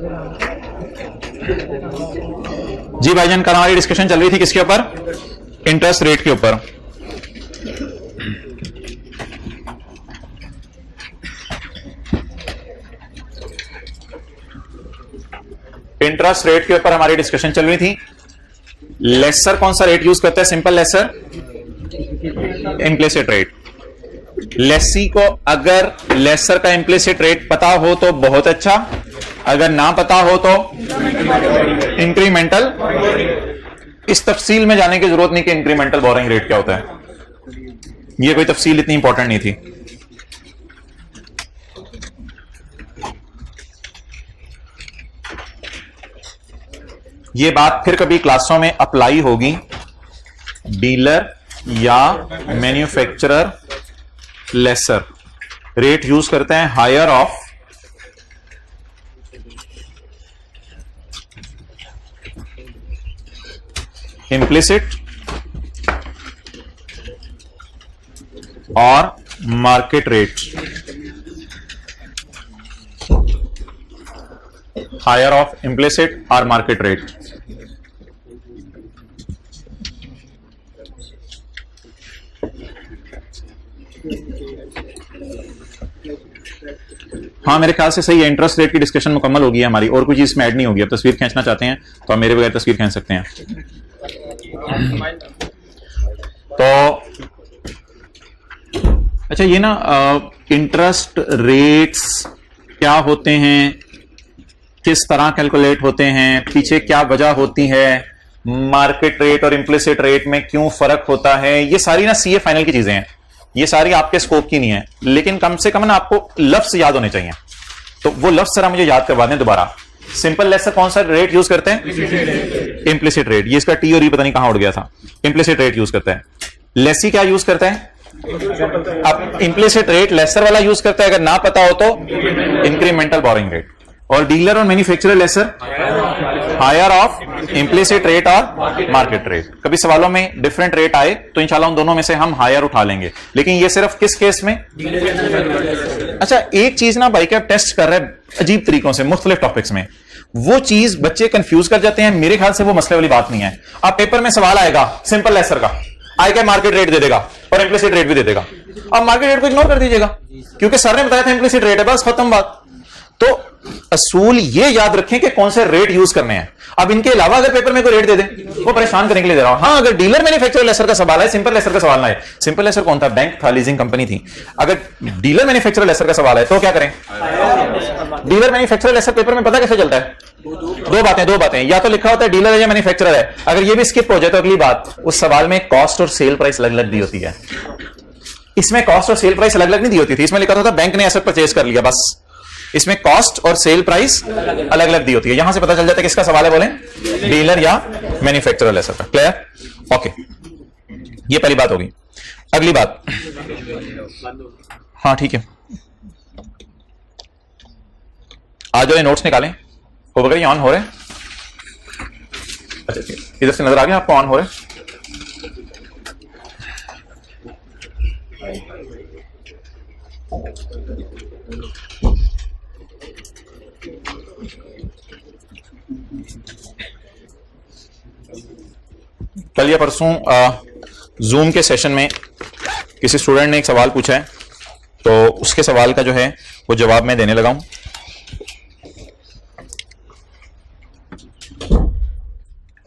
जी भाईजान, कल हमारी डिस्कशन चल रही थी किसके ऊपर? इंटरेस्ट रेट के ऊपर। इंटरेस्ट रेट के ऊपर हमारी डिस्कशन चल रही थी। लेसर कौन सा रेट यूज करता है? Simple lessor, implicit rate. Lessee को अगर लेसर का इम्प्लिसिट रेट पता हो तो बहुत अच्छा, अगर ना पता हो तो इंक्रीमेंटल। इस तफसील में जाने की जरूरत नहीं कि इंक्रीमेंटल बोरोइंग रेट क्या होता है, ये कोई तफसील इतनी इंपॉर्टेंट नहीं थी। ये बात फिर कभी क्लासों में अप्लाई होगी। डीलर या मैन्युफैक्चरर लेसर रेट यूज करते हैं हायर ऑफ इम्प्लिसिट और market rate. Higher of implicit और मार्केट रेट। हाँ, मेरे ख्याल से सही है। इंटरेस्ट रेट की डिस्कशन मुकम्मल होगी हमारी, और कोई चीज में ऐड नहीं होगी। अब तस्वीर खींचना चाहते हैं तो आप मेरे बगैर तस्वीर खींच सकते हैं। तो अच्छा, ये ना इंटरेस्ट रेट्स क्या होते हैं, किस तरह कैलकुलेट होते हैं, पीछे क्या वजह होती है, मार्केट रेट और इम्प्लिसिट रेट में क्यों फर्क होता है, ये सारी ना सीए फाइनल की चीजें हैं। ये सारी आपके स्कोप की नहीं है, लेकिन कम से कम ना आपको लफ्ज याद होने चाहिए। तो वो लफ्ज जरा मुझे याद करवा दें दोबारा। सिंपल लेसर कौन सा रेट यूज करते हैं? Implicit rate. ये इसका टी और ई पता नहीं कहां उड़ गया था। इम्प्लिसिट रेट यूज करता है। लेसी क्या यूज करता है? अब इम्प्लिसिट रेट लेसर वाला यूज करता है, अगर ना पता हो तो इंक्रीमेंटल बोरोइंग रेट। और डीलर और manufacturer lessor higher of implicit rate और मार्केट रेट। कभी सवालों में डिफरेंट रेट आए तो इंशाल्लाह उन दोनों में से हम हायर उठा लेंगे, लेकिन ये सिर्फ किस केस में? अच्छा, एक चीज ना भाई क्या टेस्ट कर रहे हैं अजीब तरीकों से मुख्तलिफ टॉपिक्स में, वो चीज बच्चे कंफ्यूज कर जाते हैं। मेरे ख्याल से वो मसले वाली बात नहीं है। अब पेपर में सवाल आएगा सिंपल लेसर का, आएगा मार्केट रेट दे देगा और इम्प्लिसिट रेट भी दे देगा। अब मार्केट रेट को इग्नोर कर दीजिएगा क्योंकि सर ने बताया था इम्प्लिसिट रेट है, बस खत्म बात। तो असूल ये याद रखें कि कौन से रेट यूज करने हैं। अब इनके अलावा अगर पेपर में कोई रेट दे दे, वो परेशान करने के लिए दे रहा हूं। हाँ, अगर डीलर मैन्युफैक्चरर लेसर का सवाल है, सिंपल लेसर का सवाल ना है। सिंपल लेसर कौन था? बैंक था, लीजिंग कंपनी थी। अगर डीलर मैन्युफैक्चरर लेसर का सवाल है तो क्या करें? डीलर मैन्युफैक्चरर लेसर पेपर में पता कैसे चलता है? दो बातें, या तो लिखा होता है डीलर है या मैन्युफैक्चरर है। अगर ये भी स्किप हो जाए तो अगली बात, उस सवाल में कॉस्ट और सेल प्राइस अलग अलग दी होती है। इसमें कॉस्ट और सेल प्राइस अलग अलग नहीं दी होती थी। इसमें लिखा होता था बैंक ने एसेट परचेज कर लिया, बस। इसमें कॉस्ट और सेल प्राइस अलग अलग दी होती है। यहां से पता चल जाता है किसका सवाल है, बोले डीलर या मैन्युफैक्चरर लेसर का। क्लियर? ओके, ये पहली बात होगी। अगली बात, हाँ ठीक है, आज जो नोट्स निकालें हो गए, ऑन हो रहे? अच्छा ठीक, इधर से नजर आ गया आपको ऑन हो रहे? कल या परसों जूम के सेशन में किसी स्टूडेंट ने एक सवाल पूछा है, तो उसके सवाल का जो है वो जवाब मैं देने लगा हूं।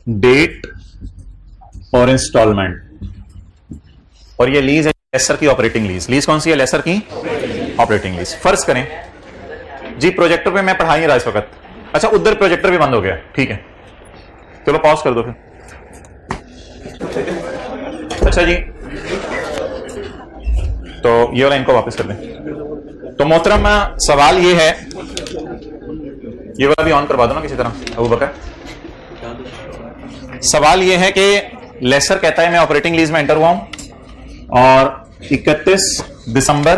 डेट और इंस्टॉलमेंट, और ये लीज है लेसर की ऑपरेटिंग लीज। लीज कौन सी है? लेसर की ऑपरेटिंग लीज। फर्ज करें जी प्रोजेक्टर पे मैं पढ़ा नहीं रहा इस वक्त। अच्छा, उधर प्रोजेक्टर भी बंद हो गया, ठीक है, चलो पॉज कर दो फिर। अच्छा जी, तो ये वाला इनको वापस कर दें। तो मोहतरम सवाल ये है, ये वाला भी ऑन करवा दो ना किसी तरह अबू बकर। सवाल ये है कि लेसर कहता है मैं ऑपरेटिंग लीज में एंटर हुआ हूं और 31 दिसंबर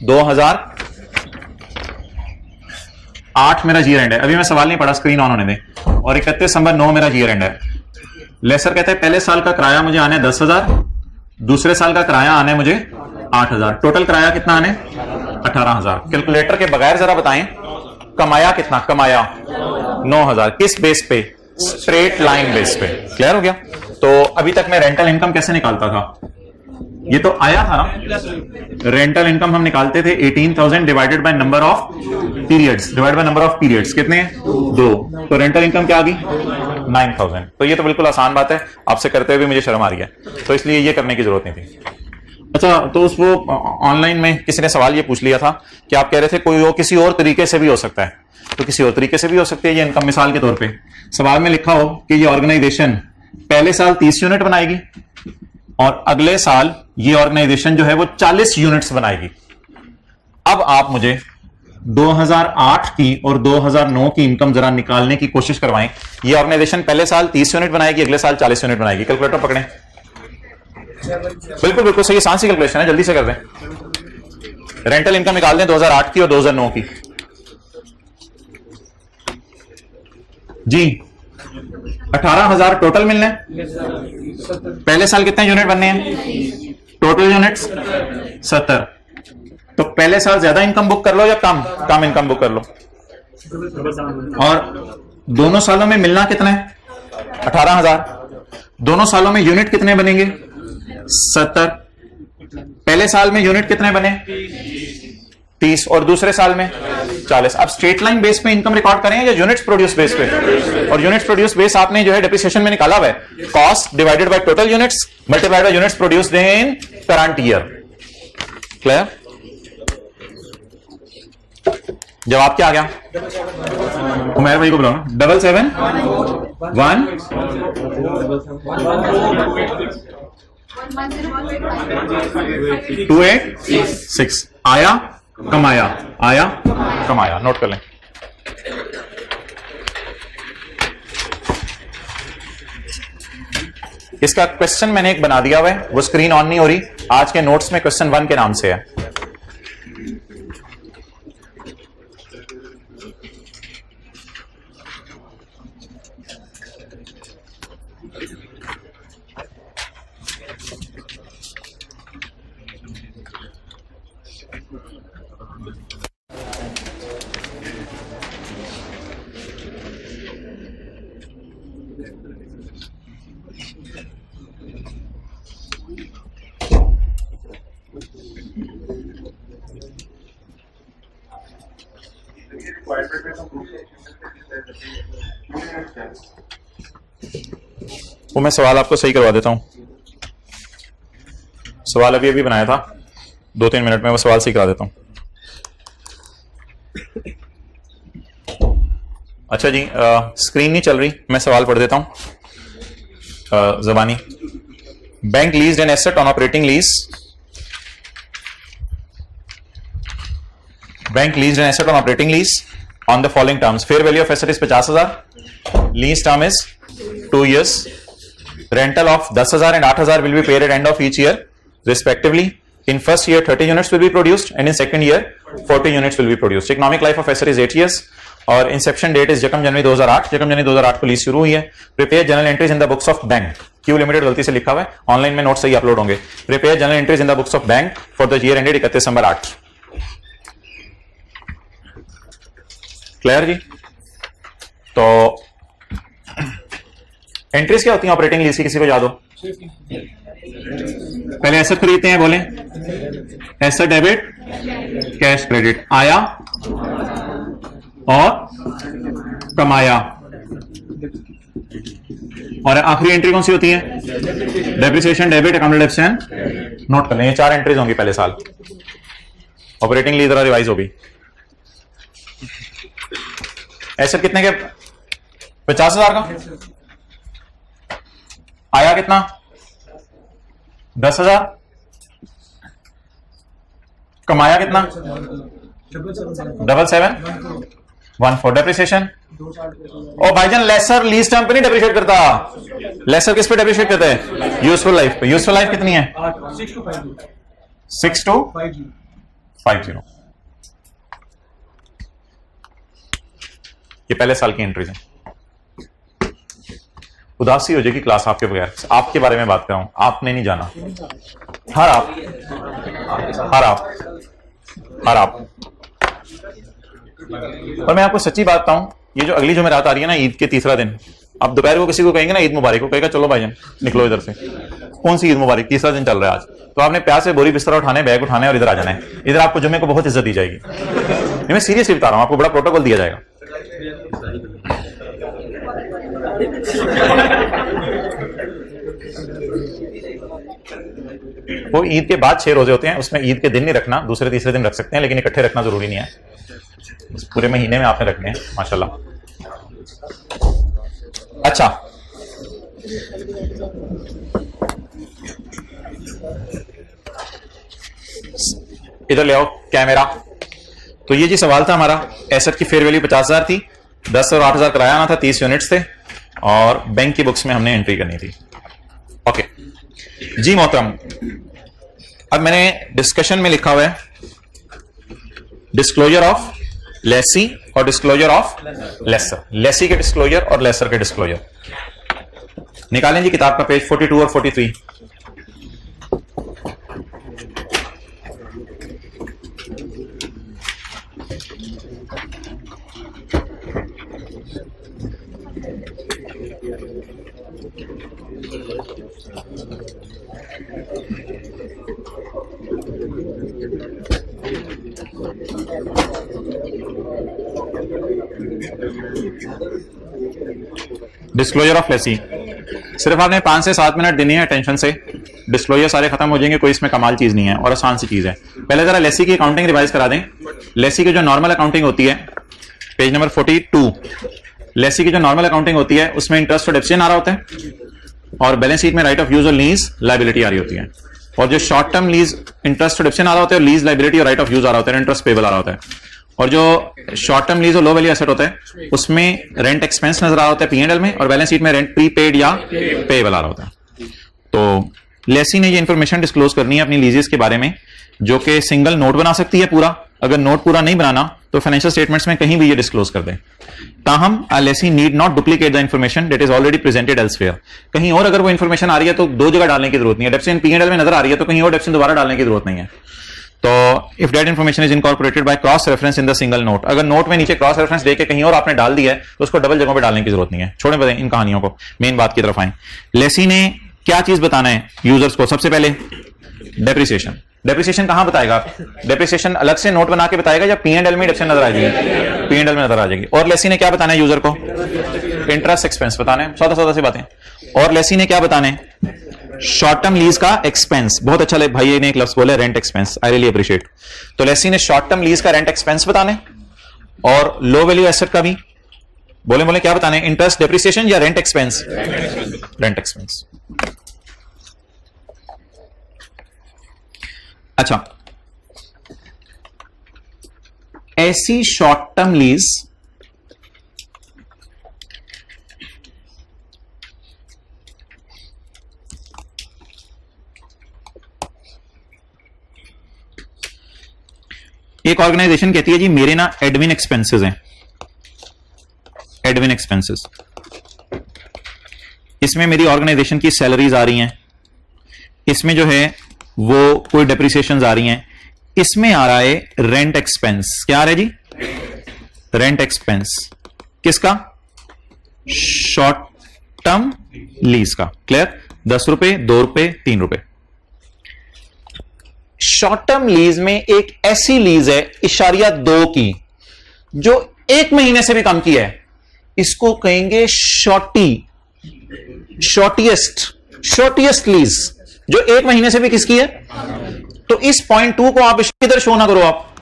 2008 मेरा जीयर एंड है। अभी मैं सवाल नहीं पढ़ा, स्क्रीन ऑन होने दें। और 31 दिसंबर 9 मेरा जीयर एंड है। लेसर कहता है पहले साल का किराया मुझे आने 10,000, दूसरे साल का किराया आने मुझे 8,000, टोटल किराया कितना आने? 18,000। कैलकुलेटर के बगैर जरा बताएं कमाया कितना? कमाया 9,000 किस बेस पे? स्ट्रेट लाइन बेस पे। क्लियर हो गया? तो अभी तक मैं रेंटल इनकम कैसे निकालता था? ये तो आया था ना, रेंटल इनकम हम निकालते थे 18,000 divided by number of periods, divide by number of periods कितने हैं? 2। तो रेंटल इनकम क्या आ गई? 9,000। तो ये तो बिल्कुल आसान बात है, आपसे करते हुए मुझे शर्म आ रही है, तो इसलिए ये करने की जरूरत नहीं थी। अच्छा, तो उस वो ऑनलाइन में किसी ने सवाल ये पूछ लिया था कि आप कह रहे थे कोई वो किसी और तरीके से भी हो सकता है, तो किसी और तरीके से भी हो सकती है ये इनकम। मिसाल के तौर पे सवाल में लिखा हो कि ये ऑर्गेनाइजेशन पहले साल 30 यूनिट बनाएगी और अगले साल ये ऑर्गेनाइजेशन जो है वो 40 यूनिट्स बनाएगी। अब आप मुझे 2008 की और 2009 की इनकम जरा निकालने की कोशिश करवाएं। ये ऑर्गेनाइजेशन पहले साल 30 यूनिट बनाएगी, अगले साल 40 यूनिट बनाएगी। कैलकुलेटर पकड़ें। बिल्कुल बिल्कुल सही, आसान सी कैलकुलेशन है, जल्दी से कर दें। रेंटल इनकम निकाल दें 2008 की और 2009 की। जी 18,000 टोटल मिलने हैं। पहले साल कितने यूनिट बनने हैं? Total units 70। तो पहले साल ज्यादा इनकम बुक कर लो या कम इनकम बुक कर लो। और दोनों सालों में मिलना कितना है? 18,000। दोनों सालों में यूनिट कितने बनेंगे? 70। पहले साल में यूनिट कितने बने? 30 और दूसरे साल में 40। अब स्ट्रेट लाइन बेस पे इनकम रिकॉर्ड करें या यूनिट्स प्रोड्यूस बेस पे? और यूनिट्स प्रोड्यूस बेस आपने जो है डेप्रिसिएशन में निकाला हुआ है, cost divided by total units multiplied by units produced in current year. Clear? जवाब क्या आ गया? उमर भाई को बुलाओ ना। 77128 आया कमाया, आया कमाया। नोट कर लें। इसका क्वेश्चन मैंने एक बना दिया हुआ है, वो स्क्रीन ऑन नहीं हो रही। आज के नोट्स में क्वेश्चन 1 के नाम से है। वो मैं सवाल आपको सही करवा देता हूं। सवाल अभी बनाया था, 2-3 मिनट में वो सवाल सही करा देता हूं। अच्छा जी, स्क्रीन नहीं चल रही, मैं सवाल पढ़ देता हूं जबानी। Bank leased an asset on operating lease. Bank leased an asset on operating lease on the following terms. Fair value of asset is 50,000. Lease term is 2 years. Rental of 10,000 and 8,000 will be paid at end of each year respectively. In first year 30 units will be produced and in second year 40 units will be produced. Economic life of asset is 8 years और Inception date is 1 जनवरी 2008। 1 जनवरी 2008 को lease शुरू हुई है। Prepare journal entries in the books of bank. Q limited गलती से लिखा हुआ है, ऑनलाइन में नोट सही अपलोड होंगे। Prepare journal entries in the books of bank for the year ended 31 December 8। Clear जी? तो एंट्रीज क्या होती हैं ऑपरेटिंग लीज की, किसी को याद हो? पहले एसेट खरीदते हैं, बोले एसेट डेबिट कैश क्रेडिट, आया और कमाया। और आखिरी एंट्री कौन सी होती है? Depreciation debit accounted depreciation. Note कर लें, ये 4 एंट्रीज होंगी पहले साल। ऑपरेटिंग लीज जरा रिवाइज होगी। एसेट कितने के? 50,000 का। आया कितना? 10,000। कमाया कितना? 771 डेप्रिसिएशन। ओ भाईजान, लेसर लीज टर्म पे नहीं डेप्रिशिएट करता। लेसर किस पे डेप्रिशिएट करते हैं? यूजफुल लाइफ पे। यूजफुल लाइफ कितनी है? 6 to 50। ये पहले साल की एंट्रीज हैं। उदासी हो जाएगी क्लास आपके बगैर। आपके बारे में बात कर रहा हूं, आपने नहीं जाना। हर आप। और मैं आपको सच्ची बात बताऊं, ये जो अगली जुमेरात आ रही है ना, ईद के तीसरा दिन, आप दोपहर को किसी को कहेंगे ना ईद मुबारक, को कहेगा चलो भाईजान निकलो इधर से। कौन सी ईद मुबारक? तीसरा दिन चल रहा है आज। तो आपने प्यार से बोरी बिस्तर उठाने, बैग उठाने और इधर आ जाना है। इधर आपको जुम्मे को बहुत इज्जत दी जाएगी। मैं सीरियसली बता रहा हूं, आपको बड़ा प्रोटोकॉल दिया जाएगा। वो ईद के बाद 6 रोजे होते हैं, उसमें ईद के दिन नहीं रखना, दूसरे तीसरे दिन रख सकते हैं, लेकिन इकट्ठे रखना जरूरी नहीं है। पूरे महीने में आपने रखने हैं माशाल्लाह। अच्छा, इधर ले आओ कैमरा। तो ये जी सवाल था हमारा, एसेट की फेयर वैल्यू 50,000 थी, 10 और 8,000 कराया आना था, 30 यूनिट्स थे और बैंक की बुक्स में हमने एंट्री करनी थी। ओके जी मोहतरम, अब मैंने डिस्कशन में लिखा हुआ है डिस्क्लोजर ऑफ लेसी और डिस्क्लोजर ऑफ लेसर। लेसी के डिस्क्लोजर और लेसर के डिस्क्लोजर निकालें जी किताब का पेज 42 और 43। डिस्क्लोजर ऑफ लेसी, सिर्फ आपने 5 से 7 मिनट देनी है अटेंशन से, डिस्क्लोजर सारे खत्म हो जाएंगे, कोई इसमें कमाल चीज नहीं है और आसान सी चीज है। पहले जरा लेसी की अकाउंटिंग रिवाइज करा दें। लेसी की जो नॉर्मल अकाउंटिंग होती है, पेज नंबर 42, लेसी की जो नॉर्मल अकाउंटिंग होती है उसमें इंटरेस्ट और डेप्रिसिएशन आ रहा होता है और बैलेंस शीट में राइट ऑफ यूज और लीज लायबिलिटी आ रही होती है। और जो शॉर्ट टर्म लीज इंटरेस्ट और डेप्रिसिएशन आ रहा होता है, लीज लायबिलिटी और राइट ऑफ यूज आ रहा होता है, इंटरेस्ट पेबल आ रहा होता है। और जो शॉर्ट टर्म लीज और लो वैल्यू एसेट होता है उसमें रेंट एक्सपेंस नजर आ रहा होता है P&L में और बैलेंस शीट में रेंट प्रीपेड या पेबल आ रहा होता है। तो लेसी ने ये इंफॉर्मेशन डिस्क्लोज करनी है अपनी लीजेस के बारे में, जो कि सिंगल नोट बना सकती है पूरा, अगर नोट पूरा नहीं बनाना तो फाइनेंशियल स्टेटमेंट्स में कहीं भी ये डिस्क्लोज कर दें। ताहम lessee need not duplicate the information that is already presented elsewhere. कहीं और अगर वो इंफॉर्मेशन आ रही है तो 2 जगह डालने की जरूरत नहीं है। डेप्रिसिएशन P&L में नजर आ रही है तो कहीं और डेप्रिसिएशन दोबारा डालने की जरूरत नहीं है। तो if that information is incorporated by cross reference in the single note, अगर नोट में नीचे क्रॉस रेफरेंस देके कहीं और आपने डाल दिया है तो उसको डबल जगहों पे डालने की जरूरत नहीं है। छोड़े बताएं इन कहानियों को, मेन बात की तरफ आए। लेसी ने क्या चीज बताना है यूजर्स को? सबसे पहले डेप्रिसिएशन। डेप्रिसिएशन कहां बताएगा? डेप्रिसिएशन अलग से नोट बना के बताएगा या P&L में डेप्रिसिएशन नजर आ जाएगी? P&L में नजर आ जाएगी। और लेसी ने क्या बताना है यूजर को? इंटरेस्ट एक्सपेंस बताने, सादा सी बातें। और लेसी ने क्या बताने? शॉर्ट टर्म लीज का एक्सपेंस। बहुत अच्छा भाई ने एक लफ्ज बोला rent expense, I really appreciate. तो लेसी ने शॉर्ट टर्म लीज का रेंट एक्सपेंस बताने और लो वैल्यू एसेट का भी। बोले क्या बताने? इंटरेस्ट डेप्रिसिएशन या रेंट एक्सपेंस? Rent expense. अच्छा, ऐसी शॉर्ट टर्म लीज एक ऑर्गेनाइजेशन कहती है जी मेरे ना एडमिन एक्सपेंसेस हैं, एडमिन एक्सपेंसेस, इसमें मेरी ऑर्गेनाइजेशन की सैलरीज आ रही हैं, इसमें जो है वो कोई डेप्रिसिएशंस आ रही हैं, इसमें आ रहा है रेंट एक्सपेंस। क्या आ रहा है जी? Rent expense. किसका? शॉर्ट टर्म लीज का। क्लियर? 10 रुपए, 2 रुपए, 3 रुपए। शॉर्ट टर्म लीज में एक ऐसी लीज है *2 की जो 1 महीने से भी कम की है, इसको कहेंगे शॉर्टिएस्ट लीज, जो 1 महीने से भी किसकी है। तो इस 0.2 को आप इधर शो ना करो, आप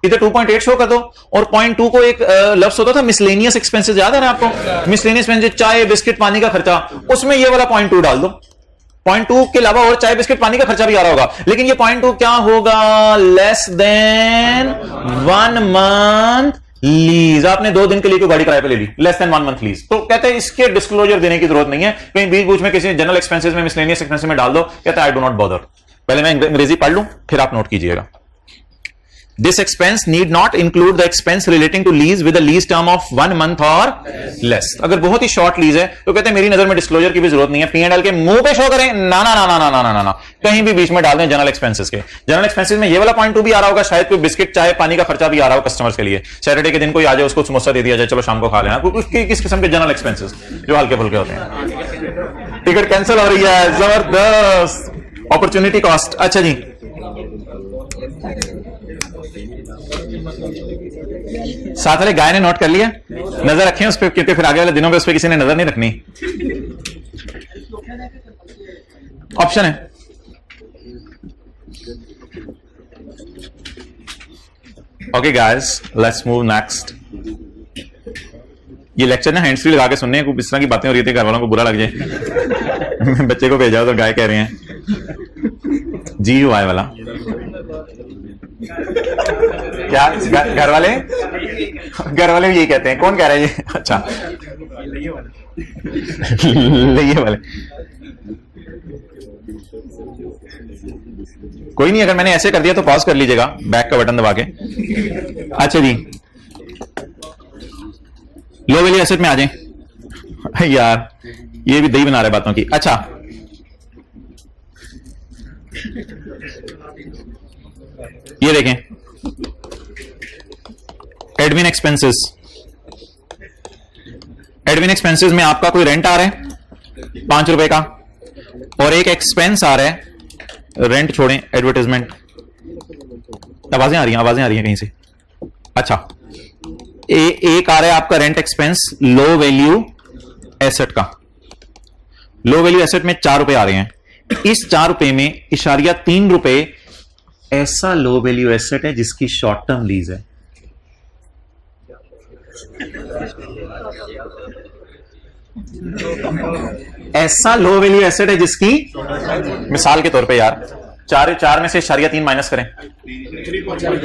इधर 2.8 शो कर दो। और 0.2 को एक लफ्ज होता था मिसलेनियस एक्सपेंसेस, याद है ना आपको? मिसलेनियस एक्सपेंसेस, चाय बिस्किट पानी का खर्चा, उसमें ये वाला 0.2 डाल दो। 0.2 के अलावा और चाय बिस्किट पानी का खर्चा भी आ रहा होगा, लेकिन ये 0.2 क्या होगा? Less than 1 month lease. आपने 2 दिन के लिए कोई गाड़ी किराए पे ले ली, लेस देन 1 मंथ लीज। तो कहते हैं इसके डिस्क्लोजर देने की जरूरत नहीं है, कहीं बीच बीच में किसी जनरल एक्सपेंसेस में मिसलेनियस एक्सपेंसेस में डाल दो। कहता है आई डू नॉट बॉदर। पहले मैं अंग्रेजी पढ़ लूं फिर आप नोट कीजिएगा। This expense need not include the expense relating to lease with lease term of 1 month और लेस। अगर बहुत ही शॉर्ट लीज है तो कहते हैं मेरी नजर में डिस्क्लोजर की भी जरूरत नहीं है, P&L के मुंह पे शो करें, ना ना ना ना ना ना ना ना, कहीं भी बीच में डाल दें जनरल एक्सपेंसेस के। जनरल एक्सपेंसेस में ये वाला पॉइंट भी आ रहा होगा, शायद कोई बिस्किट चाय पानी का खर्चा भी आ रहा हो कस्टमर्स के लिए, सैटरडे के दिन कोई आ जाए उसको समोसा दे दिया जाए, चलो शाम को खा लेना, किस किस्म के जनरल एक्सपेंसेस जो हल्के फुल्के होते हैं। टिकट कैंसिल हो रही है, जबरदस्त अपॉर्चुनिटी कॉस्ट। अच्छा जी, साथ वाले गाय ने नोट कर लिया, नजर रखें उस पर, क्योंकि फिर आगे वाले दिनों में उस पर किसी ने नजर नहीं रखनी। ऑप्शन है okay guys, let's move next. ये लेक्चर ना हैंड्स फ्री लगा के सुनने हैं, इस तरह की बातें हो रही थी घर वालों को बुरा लग जाए। बच्चे को भेजा तो गाय कह रहे हैं GUI वाला, क्या घर वाले भी यही कहते हैं? कौन कह रहा है ये? अच्छा लइये वाले। कोई नहीं, अगर मैंने ऐसे कर दिया तो पॉज कर लीजिएगा, बैक का बटन दबा के। अच्छा जी, लो वैल्यू एसेट में आ जाए। यार ये भी दही बना रहे बातों की। अच्छा, ये देखें एडमिन एक्सपेंसेस। एडमिन एक्सपेंसेस में आपका कोई रेंट आ रहा है 5 रुपए का, और एक एक्सपेंस आ रहा है, रेंट छोड़ें, एडवर्टाइजमेंट। आवाजें आ रही हैं कहीं से। अच्छा, एक आ रहा है आपका rent expense low value asset का। लो वैल्यू एसेट में 4 रुपए आ रहे हैं, इस 4 रुपए में इशारिया 3 रुपए ऐसा लो वैल्यू एसेट है जिसकी शॉर्ट टर्म लीज है। ऐसा लो वैल्यू एसेट है जिसकी, मिसाल के तौर पे यार, 4 में से इशारिया 3 माइनस करें,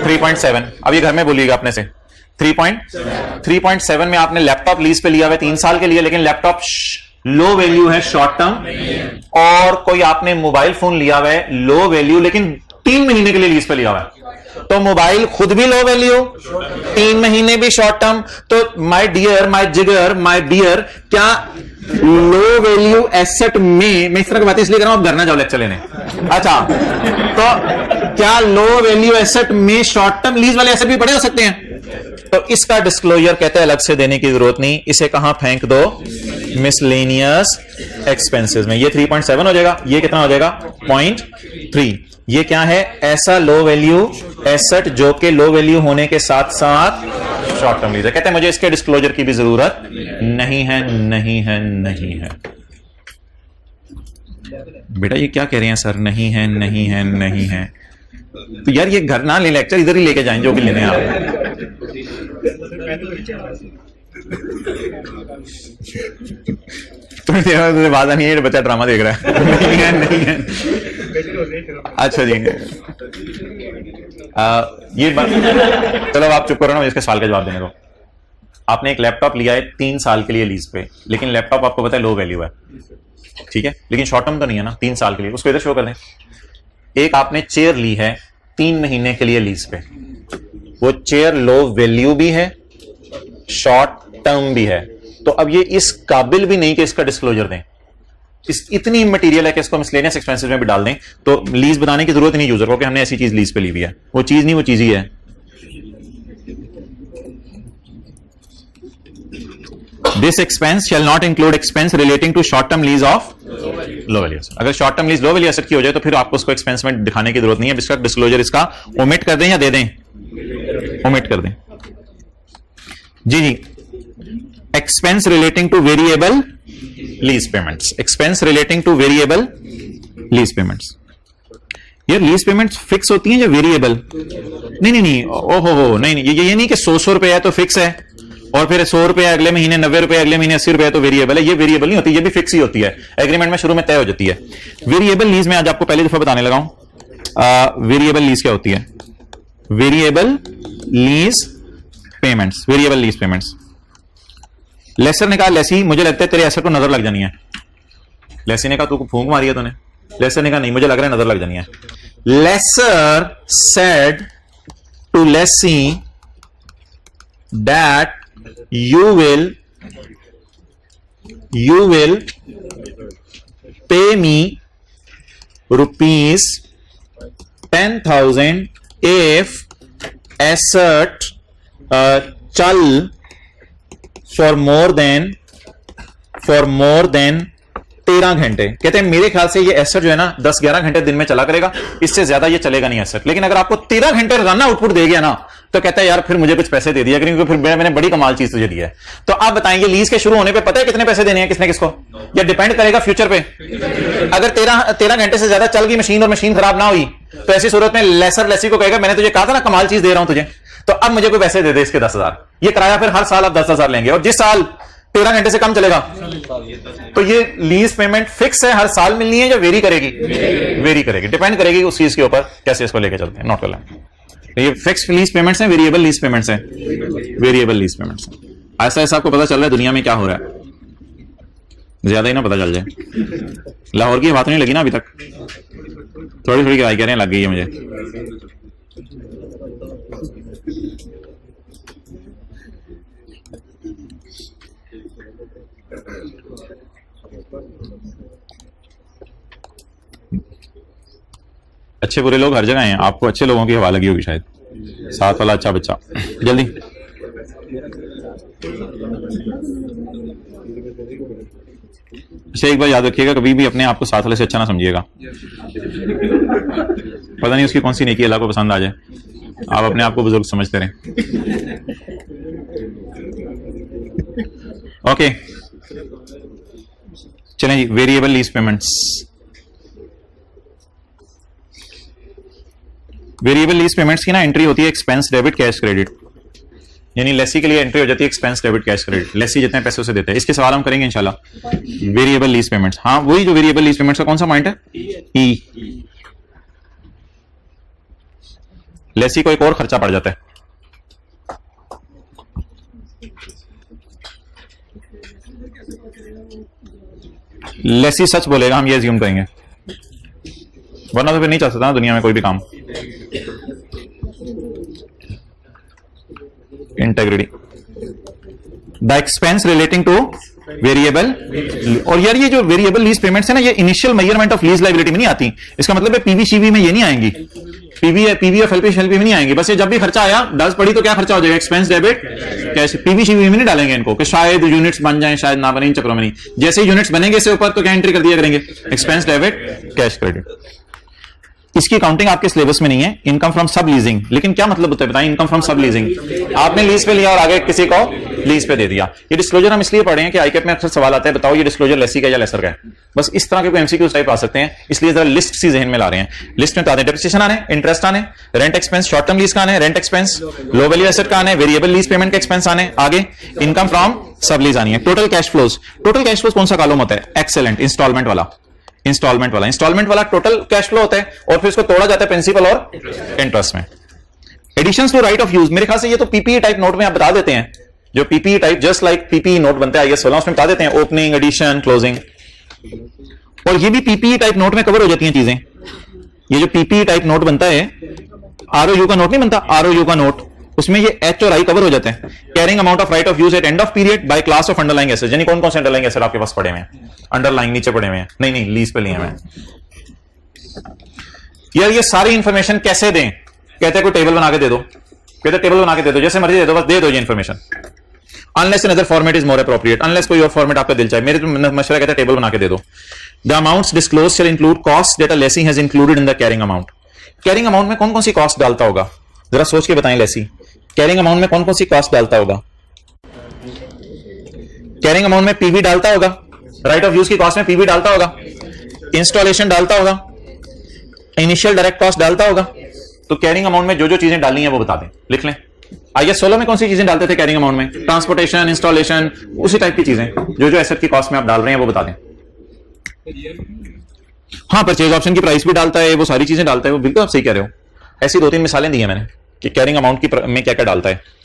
3.7। अब ये घर में बोलिएगा अपने से, 3.7 में आपने लैपटॉप लीज पे लिया हुआ 3 साल के लिए, लेकिन लैपटॉप लो वैल्यू है, शॉर्ट टर्म। और कोई आपने मोबाइल फोन लिया हुआ है लो वैल्यू, लेकिन 3 महीने के लिए लीज पे लिया हुआ है, तो मोबाइल खुद भी लो वैल्यू, 3 महीने भी शॉर्ट टर्म। तो माय डियर, माय जिगर, माय डियर, क्या लो वैल्यू एसेट में, मैं इस तरह की बातें इसलिए कर रहा हूं, आप घर ना जाओ लेक्चर लेने। अच्छा, तो क्या लो वैल्यू एसेट में शॉर्ट टर्म लीज वाले एसेट भी बड़े हो सकते हैं? तो इसका डिस्क्लोजर कहते हैं अलग से देने की जरूरत नहीं, इसे कहां फेंक दो, मिसलेनियस एक्सपेंसेस में। ये 3.7 हो जाएगा, ये कितना हो जाएगा 0.3। ये क्या है? ऐसा लो वैल्यू एसेट जो कि लो वैल्यू होने के साथ साथ शॉर्ट टर्म लीज है। कहते हैं मुझे इसके डिस्क्लोजर की भी जरूरत नहीं है, नहीं है, नहीं है। बेटा ये क्या कह रहे हैं सर? नहीं है, नहीं है, नहीं है। तो यार ये घर ना ले लेक्चर, इधर ही लेके जाएं जो भी लेने आप। तो बात नहीं है, बच्चा ड्रामा देख रहा है। नहीं है, नहीं है। अच्छा जी, ये चलो आप चुप करो ना, इसके सवाल का जवाब देने दो। आपने एक लैपटॉप लिया है 3 साल के लिए लीज पे, लेकिन लैपटॉप आपको पता है लो वैल्यू है, ठीक है, लेकिन शॉर्ट टर्म तो नहीं है ना, 3 साल के लिए, उसको इधर शो कर दें। एक आपने चेयर ली है 3 महीने के लिए लीज पे, वो चेयर लो वैल्यू भी है, शॉर्ट टर्म भी है, तो अब ये इस काबिल भी नहीं कि इसका डिस्क्लोजर दें। इतनी मटेरियल है कि इसको मिसलेनियस एक्सपेंसेस में भी डाल दें, तो लीज बनाने की जरूरत नहीं यूजर को कि हमने ऐसी चीज लीज पे ली हुई है। वो चीज नहीं, वो चीज ही है। This expense shall not include expense relating to short term lease of low value asset. अगर short term lease low value asset की हो जाए तो फिर आपको उसको एक्सपेंस में दिखाने की जरूरत नहीं है। इसका डिस्क्लोजर इसका ओमिट कर दें या दे दें? ओमिट कर दें जी। जी, expense relating to variable lease payments, expense relating to variable lease payments. ये लीज पेमेंट्स फिक्स होती हैं या वेरिएबल? नहीं नहीं नहीं, ओहो नहीं नहीं, ये नहीं कि 100 रुपए है तो फिक्स है, और फिर 100 रुपए अगले महीने, 90 रुपए अगले महीने, 80 रुपए तो वेरिएबल है। ये वेरिएबल नहीं होती, ये भी फिक्स ही होती है, एग्रीमेंट में शुरू में तय हो जाती है। वेरिएबल लीज में आज आपको पहली दफा बताने लगा हूं वेरिएबल लीज क्या होती है। Variable lease payments, variable lease payments. Lessor ने कहा, लेसी मुझे लगता है तेरे एसेट को नजर लग जानी है। लेसी ने कहा तू फूंक मारी है तूने? लेसर ने कहा नहीं, मुझे लग रहा है नजर लग जानी है। Lessor said to lessee that you will pay me rupees 10,000 if asset chal for more than 13 घंटे। कहते हैं मेरे ख्याल से ये एसेट जो है ना 10-11 घंटे दिन में चला करेगा, इससे ज्यादा ये चलेगा नहीं एसेट। लेकिन अगर आपको 13 घंटे रोजाना आउटपुट दे गया ना, तो कहता है यार फिर मुझे कुछ पैसे दे दिया, क्योंकि फिर मैंने बड़ी कमाल चीज तुझे दी है। तो आप बताएंगे लीज के शुरू होने पे पता है कितने पैसे देने हैं किसने किसको? या डिपेंड करेगा फ्यूचर पे। अगर 13 घंटे से ज्यादा चल गई मशीन और मशीन खराब ना हुई, तो ऐसी सूरत में लेसर लेसी को कहेगा मैंने तुझे कहा था ना कमाल चीज दे रहा हूं तुझे, तो अब मुझे कोई पैसे दे दे इसके 10,000। ये किराया फिर हर साल आप 10,000 लेंगे, और जिस साल 13 घंटे से कम चलेगा, तो ये लीज पेमेंट फिक्स है, हर साल मिलनी है या वेरी करेगी? वेरी करेगी, डिपेंड करेगी उस चीज के ऊपर कैसे इसको लेके चलते हैं। नोट कर लें, ये फिक्स लीज पेमेंट्स हैं, वेरिएबल लीज पेमेंट्स हैं, वेरिएबल लीज पेमेंट्स हैं। ऐसा ऐसा आपको पता चल रहा है दुनिया में क्या हो रहा है, ज्यादा ही ना पता चल जाए। लाहौर की बात नहीं लगी ना अभी तक, थोड़ी थोड़ी किराई कह रहे हैं, लग गई है मुझे। अच्छे बुरे लोग हर जगह हैं, आपको अच्छे लोगों की हवा लगी होगी शायद। साथ वाला अच्छा बच्चा, जल्दी अच्छा एक बार याद रखिएगा, कभी भी अपने आप को साथ वाले से अच्छा ना समझिएगा। पता नहीं उसकी कौन सी नेकी अल्लाह को पसंद आ जाए, आप अपने आप को बुजुर्ग समझते रहें। ओके चलें जी, variable lease payments. Variable lease payments की ना एंट्री होती है एक्सपेंस डेबिट कैश क्रेडिट, यानी लेसी के लिए एंट्री हो जाती है expense debit cash credit. Lessee जितने पैसे उसे देते हैं, इसके सवाल हम करेंगे इंशाल्लाह। वेरिएबल लीज पेमेंट्स, हाँ वही जो वेरिएबल लीज पेमेंट्स का कौन सा पॉइंट है? ई। लेसी को एक और खर्चा पड़ जाता है। लेसी सच बोलेगा, हम ये अज्यूम करेंगे, वरना तो फिर नहीं चल सकता ना दुनिया में कोई भी काम। Integrity, the expense relating to variable. और यार ये जो वेरिएबल लीज पेमेंट्स है ना, ये initial measurement of lease liability में नहीं आती। इसका मतलब है पीवी में ये नहीं आएंगी, पीवी ऑफ एलपी में नहीं आएंगी। बस ये जब भी खर्चा आया डज पड़ी तो क्या खर्चा हो जाएगा? Expense debit cash. पीवी में नहीं डालेंगे इनको कि शायद यूनिट्स बन जाएं शायद ना बने, इन चक्रों में नहीं। जैसे यूनिट्स बनेंगे इससे ऊपर तो क्या एंट्री कर दिया करेंगे? Expense debit cash credit. इसकी काउंटिंग आपके सिलेबस में नहीं है। इनकम फ्रॉम सब लीजिंग, लेकिन क्या मतलब होता है बताएं? इनकम फ्रॉम सब लीजिंग, आपने लीज पे लिया और आगे किसी को लीज पे दे दिया। ये डिस्क्लोजर हम इसलिए पढ़े हैं कि आईकेप में अक्सर सवाल आता है बताओ ये डिस्क्लोजर लेसी का या लेसर का है। बस इस तरह के एमसीक्यूज टाइप आ सकते हैं, इसलिए जरा लिस्ट सी जहन में ला रहे हैं। लिस्ट में तो आते हैं डेप्रिसिएशन आने, इंटरेस्ट आने, rent expense, short term lease का आने, rent expense, low value asset का आने, वेरिएबल लीज पेमेंट का एक्सपेंस आने, आगे इनकम फ्रॉम सब लीज आनी है। Total cash flows, total cash flows कौन सा कॉलम होता है? एक्सेलेंट, इंस्टॉलमेंट वाला। इंस्टॉलमेंट वाला टोटल कैश फ्लो होता है और फिर इसको तोड़ा जाता है प्रिंसिपल और इंटरेस्ट में। Additions to right of use, मेरे ख्याल से ये तो पीपीई टाइप नोट में आप बता देते हैं, जो PPE type just like PPE note बनता है IAS 16 उसमें बता देते हैं ओपनिंग, एडिशन, क्लोजिंग। और ये भी पीपीई टाइप नोट में कवर हो जाती हैं चीजें। ये जो पीपीई टाइप नोट बनता है, आरओयू का नोट नहीं बनता, आरओयू का नोट, उसमें ये एच और आई कवर हो जाते हैं। Carrying amount of right of use at end of period by class of underlying asset, यानी कौन कौन से अंडरलाइंग एसेट आपके पास पड़े हुए हैं? अंडरलाइंग नीचे पड़े हुए हैं, नहीं लीज पे लिए हुए हैं। यार ये सारी इंफॉर्मेशन कैसे दें? कहते हैं कोई टेबल बना के दे दो, कहते टेबल बना के दे दो, जैसे मर्जी दे दो, बस दे दो ये information. Unless another format is more appropriate, unless कोई और फॉर्मेट आपका दिल चाहे। मेरे तो मशवरा कहता है टेबल बना के दे दो। The amounts disclose shall include cost that a lessee has included in the carrying amount. Carrying amount में कौन कौन सी कॉस्ट डालता होगा? जरा सोच के बताएं लेसी, कैरिंग अमाउंट में कौन कौन सी कॉस्ट डालता होगा? कैरिंग अमाउंट में पीवी डालता होगा, राइट ऑफ यूज की कॉस्ट में पीवी डालता होगा, इंस्टॉलेशन डालता होगा, इनिशियल डायरेक्ट कॉस्ट डालता होगा। तो कैरिंग अमाउंट में जो जो चीजें डालनी है वो बता दें, लिख लें। IAS 16 में कौन सी चीजें डालते थे कैरिंग अमाउंट में? ट्रांसपोर्टेशन, इंस्टॉलेशन, उसी टाइप की चीजें, जो जो एसेट की कॉस्ट में आप डाल रहे हैं वो बता दें। हाँ, परचेज ऑप्शन की प्राइस भी डालता है, वो सारी चीजें डालता है, वो बिल्कुल आप सही कह रहे हो। ऐसी 2-3 मिसालें दी हैं मैंने कि कैरिंग अमाउंट की में क्या क्या डालता है।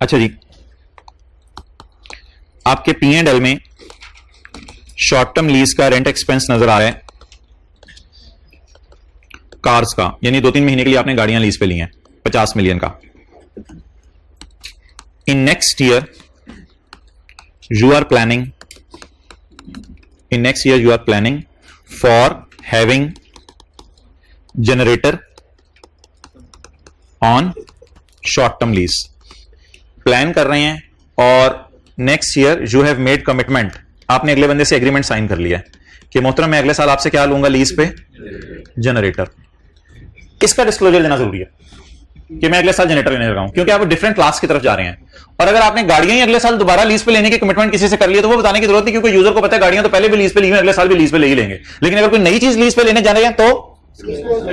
अच्छा जी, आपके P&L में शॉर्ट टर्म लीज का रेंट एक्सपेंस नजर आ रहा है कार्स का, यानी 2-3 महीने के लिए आपने गाड़ियां लीज पे ली हैं 50 मिलियन का. In next year you are planning for having generator on short term lease. Plan कर रहे हैं और next year you have made commitment, आपने अगले बंदे से एग्रीमेंट साइन कर लिया है कि मोहतरम मैं अगले साल आपसे क्या लूंगा लीज पे, जनरेटर. इसका डिस्क्लोजर देना जरूरी है कि मैं अगले साल जनरेटर लेने लगा हूं, क्योंकि आप डिफरेंट क्लास की तरफ जा रहे हैं. और अगर आपने गाड़ियां ही अगले साल दोबारा लीज पे लेने की कमिटमेंट किसी से कर लिया तो वो बताने की जरूरत नहीं, क्योंकि यूजर को पता है गाड़ियां तो पहले भी लीज पे ली हैं, अगले साल भी लीज पे ले ही लेंगे. लेकिन अगर कोई नई चीज लीज पे लेने जा रहे हैं तो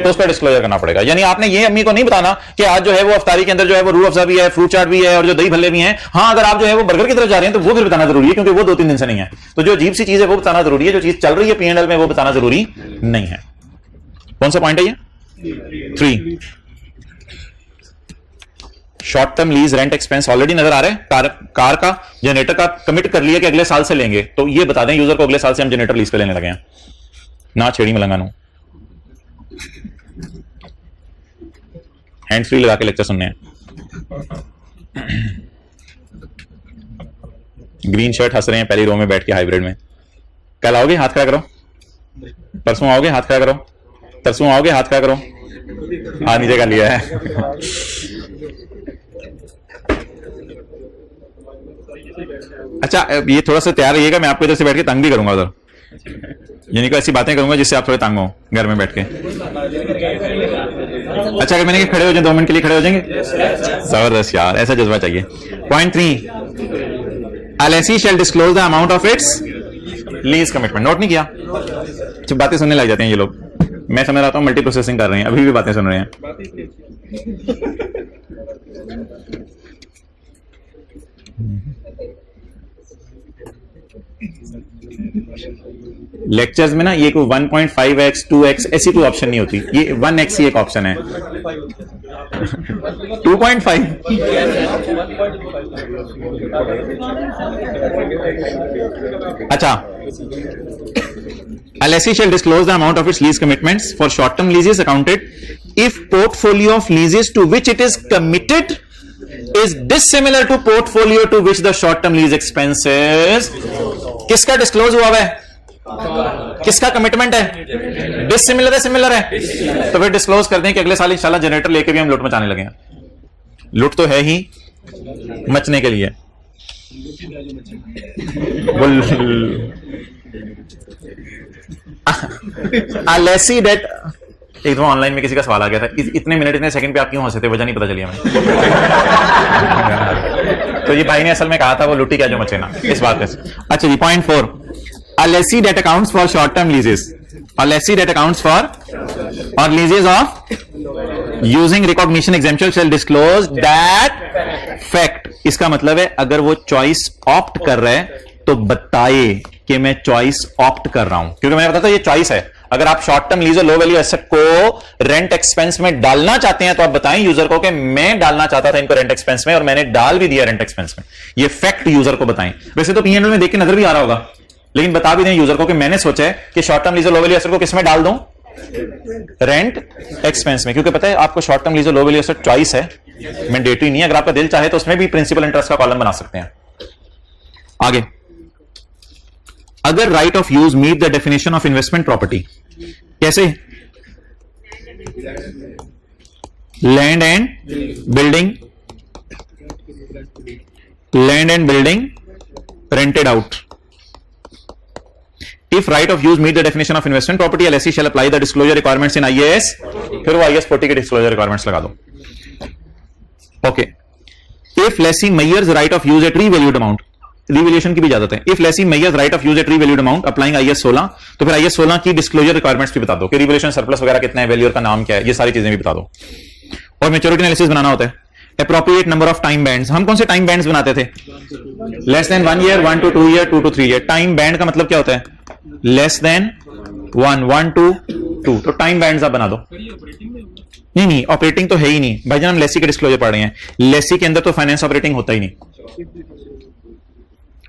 उसका डिस्क्लोजर करना पड़ेगा. यानी आपने ये अम्मी को नहीं बताना कि आज जो है वो अफ्तारी के अंदर जो है वो रूह अफ़ज़ा भी है, फ्रूट चाट भी है और जो दही भल्ले भी हैं. हाँ, अगर आप जो है वो बर्गर की तरफ जा रहे हैं तो वो फिर बताना जरूरी है, क्योंकि वो 2-3 दिन से नहीं है. तो जो अजीब सी चीज है वो बताना जरूरी है, जो चीज चल रही है P&L में वो बताना जरूरी नहीं है. कौन सा पॉइंट है ये? 3. Short term lease rent expense already नजर आ रहा है. कार का जनरेटर का कमिट कर लिया कि अगले साल से लेंगे, तो ये बता दें यूजर को अगले साल से हम जनरेटर लीज पे लेने लगे हैं, ना छेड़ी मलंगानू. हैंड फ्री लगा के लेक्चर सुनने हैं. ग्रीन शर्ट हंस रहे हैं पहली रो में बैठ के हाइब्रिड में. कल आओगे हाथ खड़ा करो, परसों आओगे हाथ खड़ा करो, तरसों आओगे हाथ खड़ा करो. हाथ नीचे कर लिया है. अच्छा, ये थोड़ा सा तैयार रहिएगा, मैं आपको इधर से बैठ के तंग भी करूंगा उधर, यानी कि ऐसी बातें करूंगा जिससे आप थोड़े तंग हो घर में बैठ के. अच्छा, अगर मैंने खड़े हो जाए 2 मिनट के लिए खड़े हो जाएंगे, जबरदस्त यार, ऐसा जज्बा चाहिए. Point 3, LIC shall disclose the amount of its lease commitment. Note नहीं किया? जब बातें सुनने लग जाते हैं ये लोग. मैं समझ रहा हूं मल्टी प्रोसेसिंग कर रहे हैं, अभी भी बातें सुन रहे हैं. लेक्चर्स में ना ये कोई 1.5x 2x ऐसी कोई ऑप्शन नहीं होती, ये 1x ही एक ऑप्शन है. 2.5 अच्छा. LIC shall disclose the amount of its lease commitments for short-term leases accounted if portfolio of leases to which it is committed is dissimilar to portfolio to which the short-term lease expenses. किसका disclose हुआ है, किसका commitment है? Dissimilar है, similar है, तो फिर disclose कर दें कि अगले साल इंशाल्लाह जनरेटर लेके भी हम लूट मचाने लगे हैं. लूट तो है ही मचने के लिए. LIC date. एक दफा ऑनलाइन में किसी का सवाल आ गया था, इतने मिनट इतने सेकंड पे आप क्यों हंसे थे, वजह नहीं पता चली हमें. तो ये भाई ने असल में कहा था वो लुटी क्या जो मचे ना, इस बात पे. अच्छा जी, point 4, LIC that accounts for short term leases, LIC that accounts for or leases of using recognition exemption shall disclose that fact. इसका मतलब है अगर वो चॉइस ऑप्ट कर रहा है तो बताए कि मैं चॉइस ऑप्ट कर रहा हूं, क्योंकि मैंने बताया था ये चॉइस है. अगर आप शॉर्ट टर्म लीज और लो वैल्यू एसेट को रेंट एक्सपेंस में डालना चाहते हैं तो आप बताएं यूजर को कि मैं डालना चाहता था इनको रेंट एक्सपेंस में और मैंने डाल भी दिया रेंट एक्सपेंस में. ये फैक्ट यूजर को बताएं. वैसे तो P&L में देख के नजर भी आ रहा होगा, लेकिन बता भी दें यूजर को कि मैंने सोचा है कि शॉर्ट टर्म लीज और लो वैल्यू एसेट को किसमें डाल दूं, रेंट एक्सपेंस में, क्योंकि पता है आपको शॉर्ट टर्म लीज और लो वैल्यू एसेट चॉइस है, मैंडेटरी नहीं है. अगर आपका दिल चाहे तो उसमें भी प्रिंसिपल इंटरेस्ट का कॉलम बना सकते हैं. आगे, अगर right of use meet the definition of investment property, कैसे? Land and building, land and building rented out. If right of use meet the definition of investment property, LIC shall apply the disclosure requirements in IAS. फिर वो IAS 40 के disclosure requirements लगा दो. Okay. If lessee measures right of use at revalued amount, revaluation की भी इजाजत है. If lessee measures right of use at revalued amount applying IAS 16, तो फिर IAS 16 की disclosure requirements भी बता दो कि रिवैल्यूएशन सरप्लस वगैरह कितना है, वैल्यूअर का नाम क्या है, ये सारी चीजें भी बता दो. और मैच्योरिटी एनालिसिस बनाना होता है. Appropriate number of time bands. हम कौन से टाइम बैंड्स बनाते थे? Less than 1 year, 1 to 2 year, 2 to 3 year. Time band का मतलब क्या होता है? Less than 1 to 2. तो टाइम बैंड्स आप बना दो. नहीं, ऑपरेटिंग तो है ही नहीं भाईजान, हम लेसी के डिस्क्लोजर पढ़ रहे हैं. लेसी के अंदर तो फाइनेंस ऑपरेटिंग होता ही नहीं.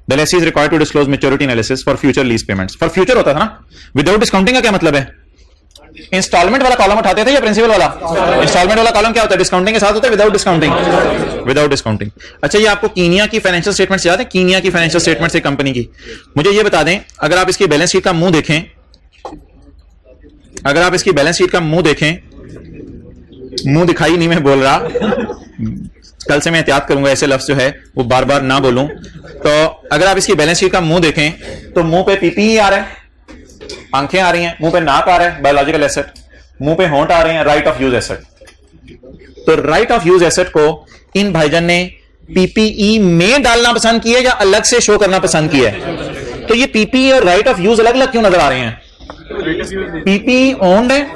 Balance sheet required to disclose maturity analysis for future lease payments. For future होता था ना, विदाउट डिस्काउंटिंग का क्या मतलब है? इंस्टॉलमेंट वाला कॉलम उठाते थे या प्रिंसिपल वाला? इंस्टॉलमेंट वाला कॉलम क्या होता है? डिस्काउंटिंग के साथ होता है, विदाउट डिस्काउंटिंग? Without discounting. अच्छा, ये आपको कीनिया की फाइनेंशियल स्टेटमेंट याद है? कीनिया की फाइनेंशियल स्टेटमेंट से कंपनी की, मुझे ये बता दें, अगर आप इसकी बैलेंस शीट का मुंह देखें, अगर आप इसकी बैलेंस शीट का मुंह देखें, मुंह दिखाई नहीं मैं बोल रहा, कल से मैं एहतियात करूंगा ऐसे लफ्ज जो है वो बार बार ना बोलूं। तो अगर आप इसकी बैलेंस शीट का मुंह देखें तो मुंह पे पीपीई आ रहा है, आंखें आ रही हैं, मुंह पे नाक आ रहा है बायोलॉजिकल एसेट, मुंह पे होंठ आ रहे हैं राइट ऑफ यूज एसेट। तो राइट ऑफ यूज एसेट को इन भाईजान ने पीपीई में डालना पसंद किया या अलग से शो करना पसंद किया है? तो ये पीपीई और राइट ऑफ यूज अलग अलग क्यों नजर आ रहे हैं? पीपीई ओन्ड है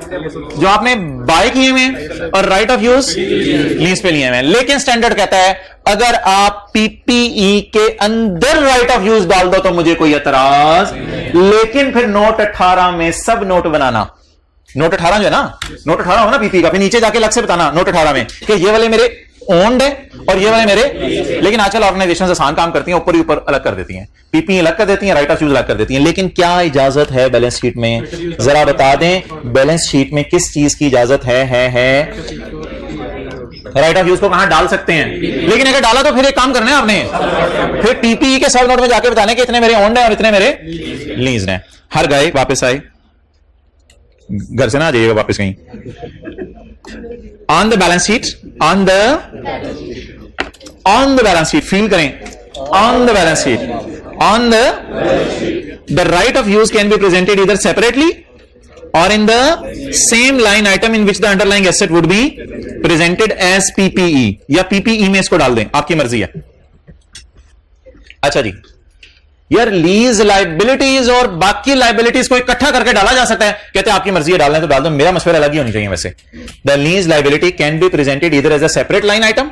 जो आपने बाय किए हुए हैं, और राइट ऑफ यूज लीज पे लिए हुए हैं। लेकिन स्टैंडर्ड कहता है अगर आप पीपीई के अंदर राइट ऑफ यूज डाल दो तो मुझे कोई एतराज, लेकिन फिर नोट 18 में सब नोट बनाना, नोट 18 जो है ना, नोट 18 हो ना पीपीई का, फिर नीचे जाके अलग से बताना नोट 18 में कि ये वाले मेरे ओन्ड है और ये वाले मेरे। लेकिन आजकल ऑर्गेनाइजेशन आसान काम करती हैं, ऊपर ही ऊपर अलग कर देती हैं, पीपी अलग कर देती हैं, राइट ऑफ यूज अलग कर देती हैं। लेकिन क्या इजाजत है बैलेंस शीट में? जरा बता दें बैलेंस शीट में किस चीज की इजाजत है? राइट ऑफ यूज को कहां डाल सकते हैं? लेकिन अगर डाला तो फिर एक काम करना है आपने, फिर पीपीई के सब नोट में जाके बताने कि इतने मेरे ओन्ड है और इतने मेरे लीज हैं। हर गए वापस आए, घर से ना आ जाइएगा वापस कहीं। On the balance sheet, on the balance sheet feel करें, on the balance sheet, on the right of use can be presented इधर separately or in the same line item in which the underlying asset would be presented as PPE, या PPE में इसको डाल दें, आपकी मर्जी है। अच्छा जी, यार लीज लाइबिलिटीज और बाकी लाइबिलिटीज को इकट्ठा करके डाला जा सकता है? कहते हैं आपकी मर्जी है, डालना है तो डाल दो, मेरा मशवरा अलग ही होनी चाहिए वैसे। The lease liability can be presented इधर as a separate line item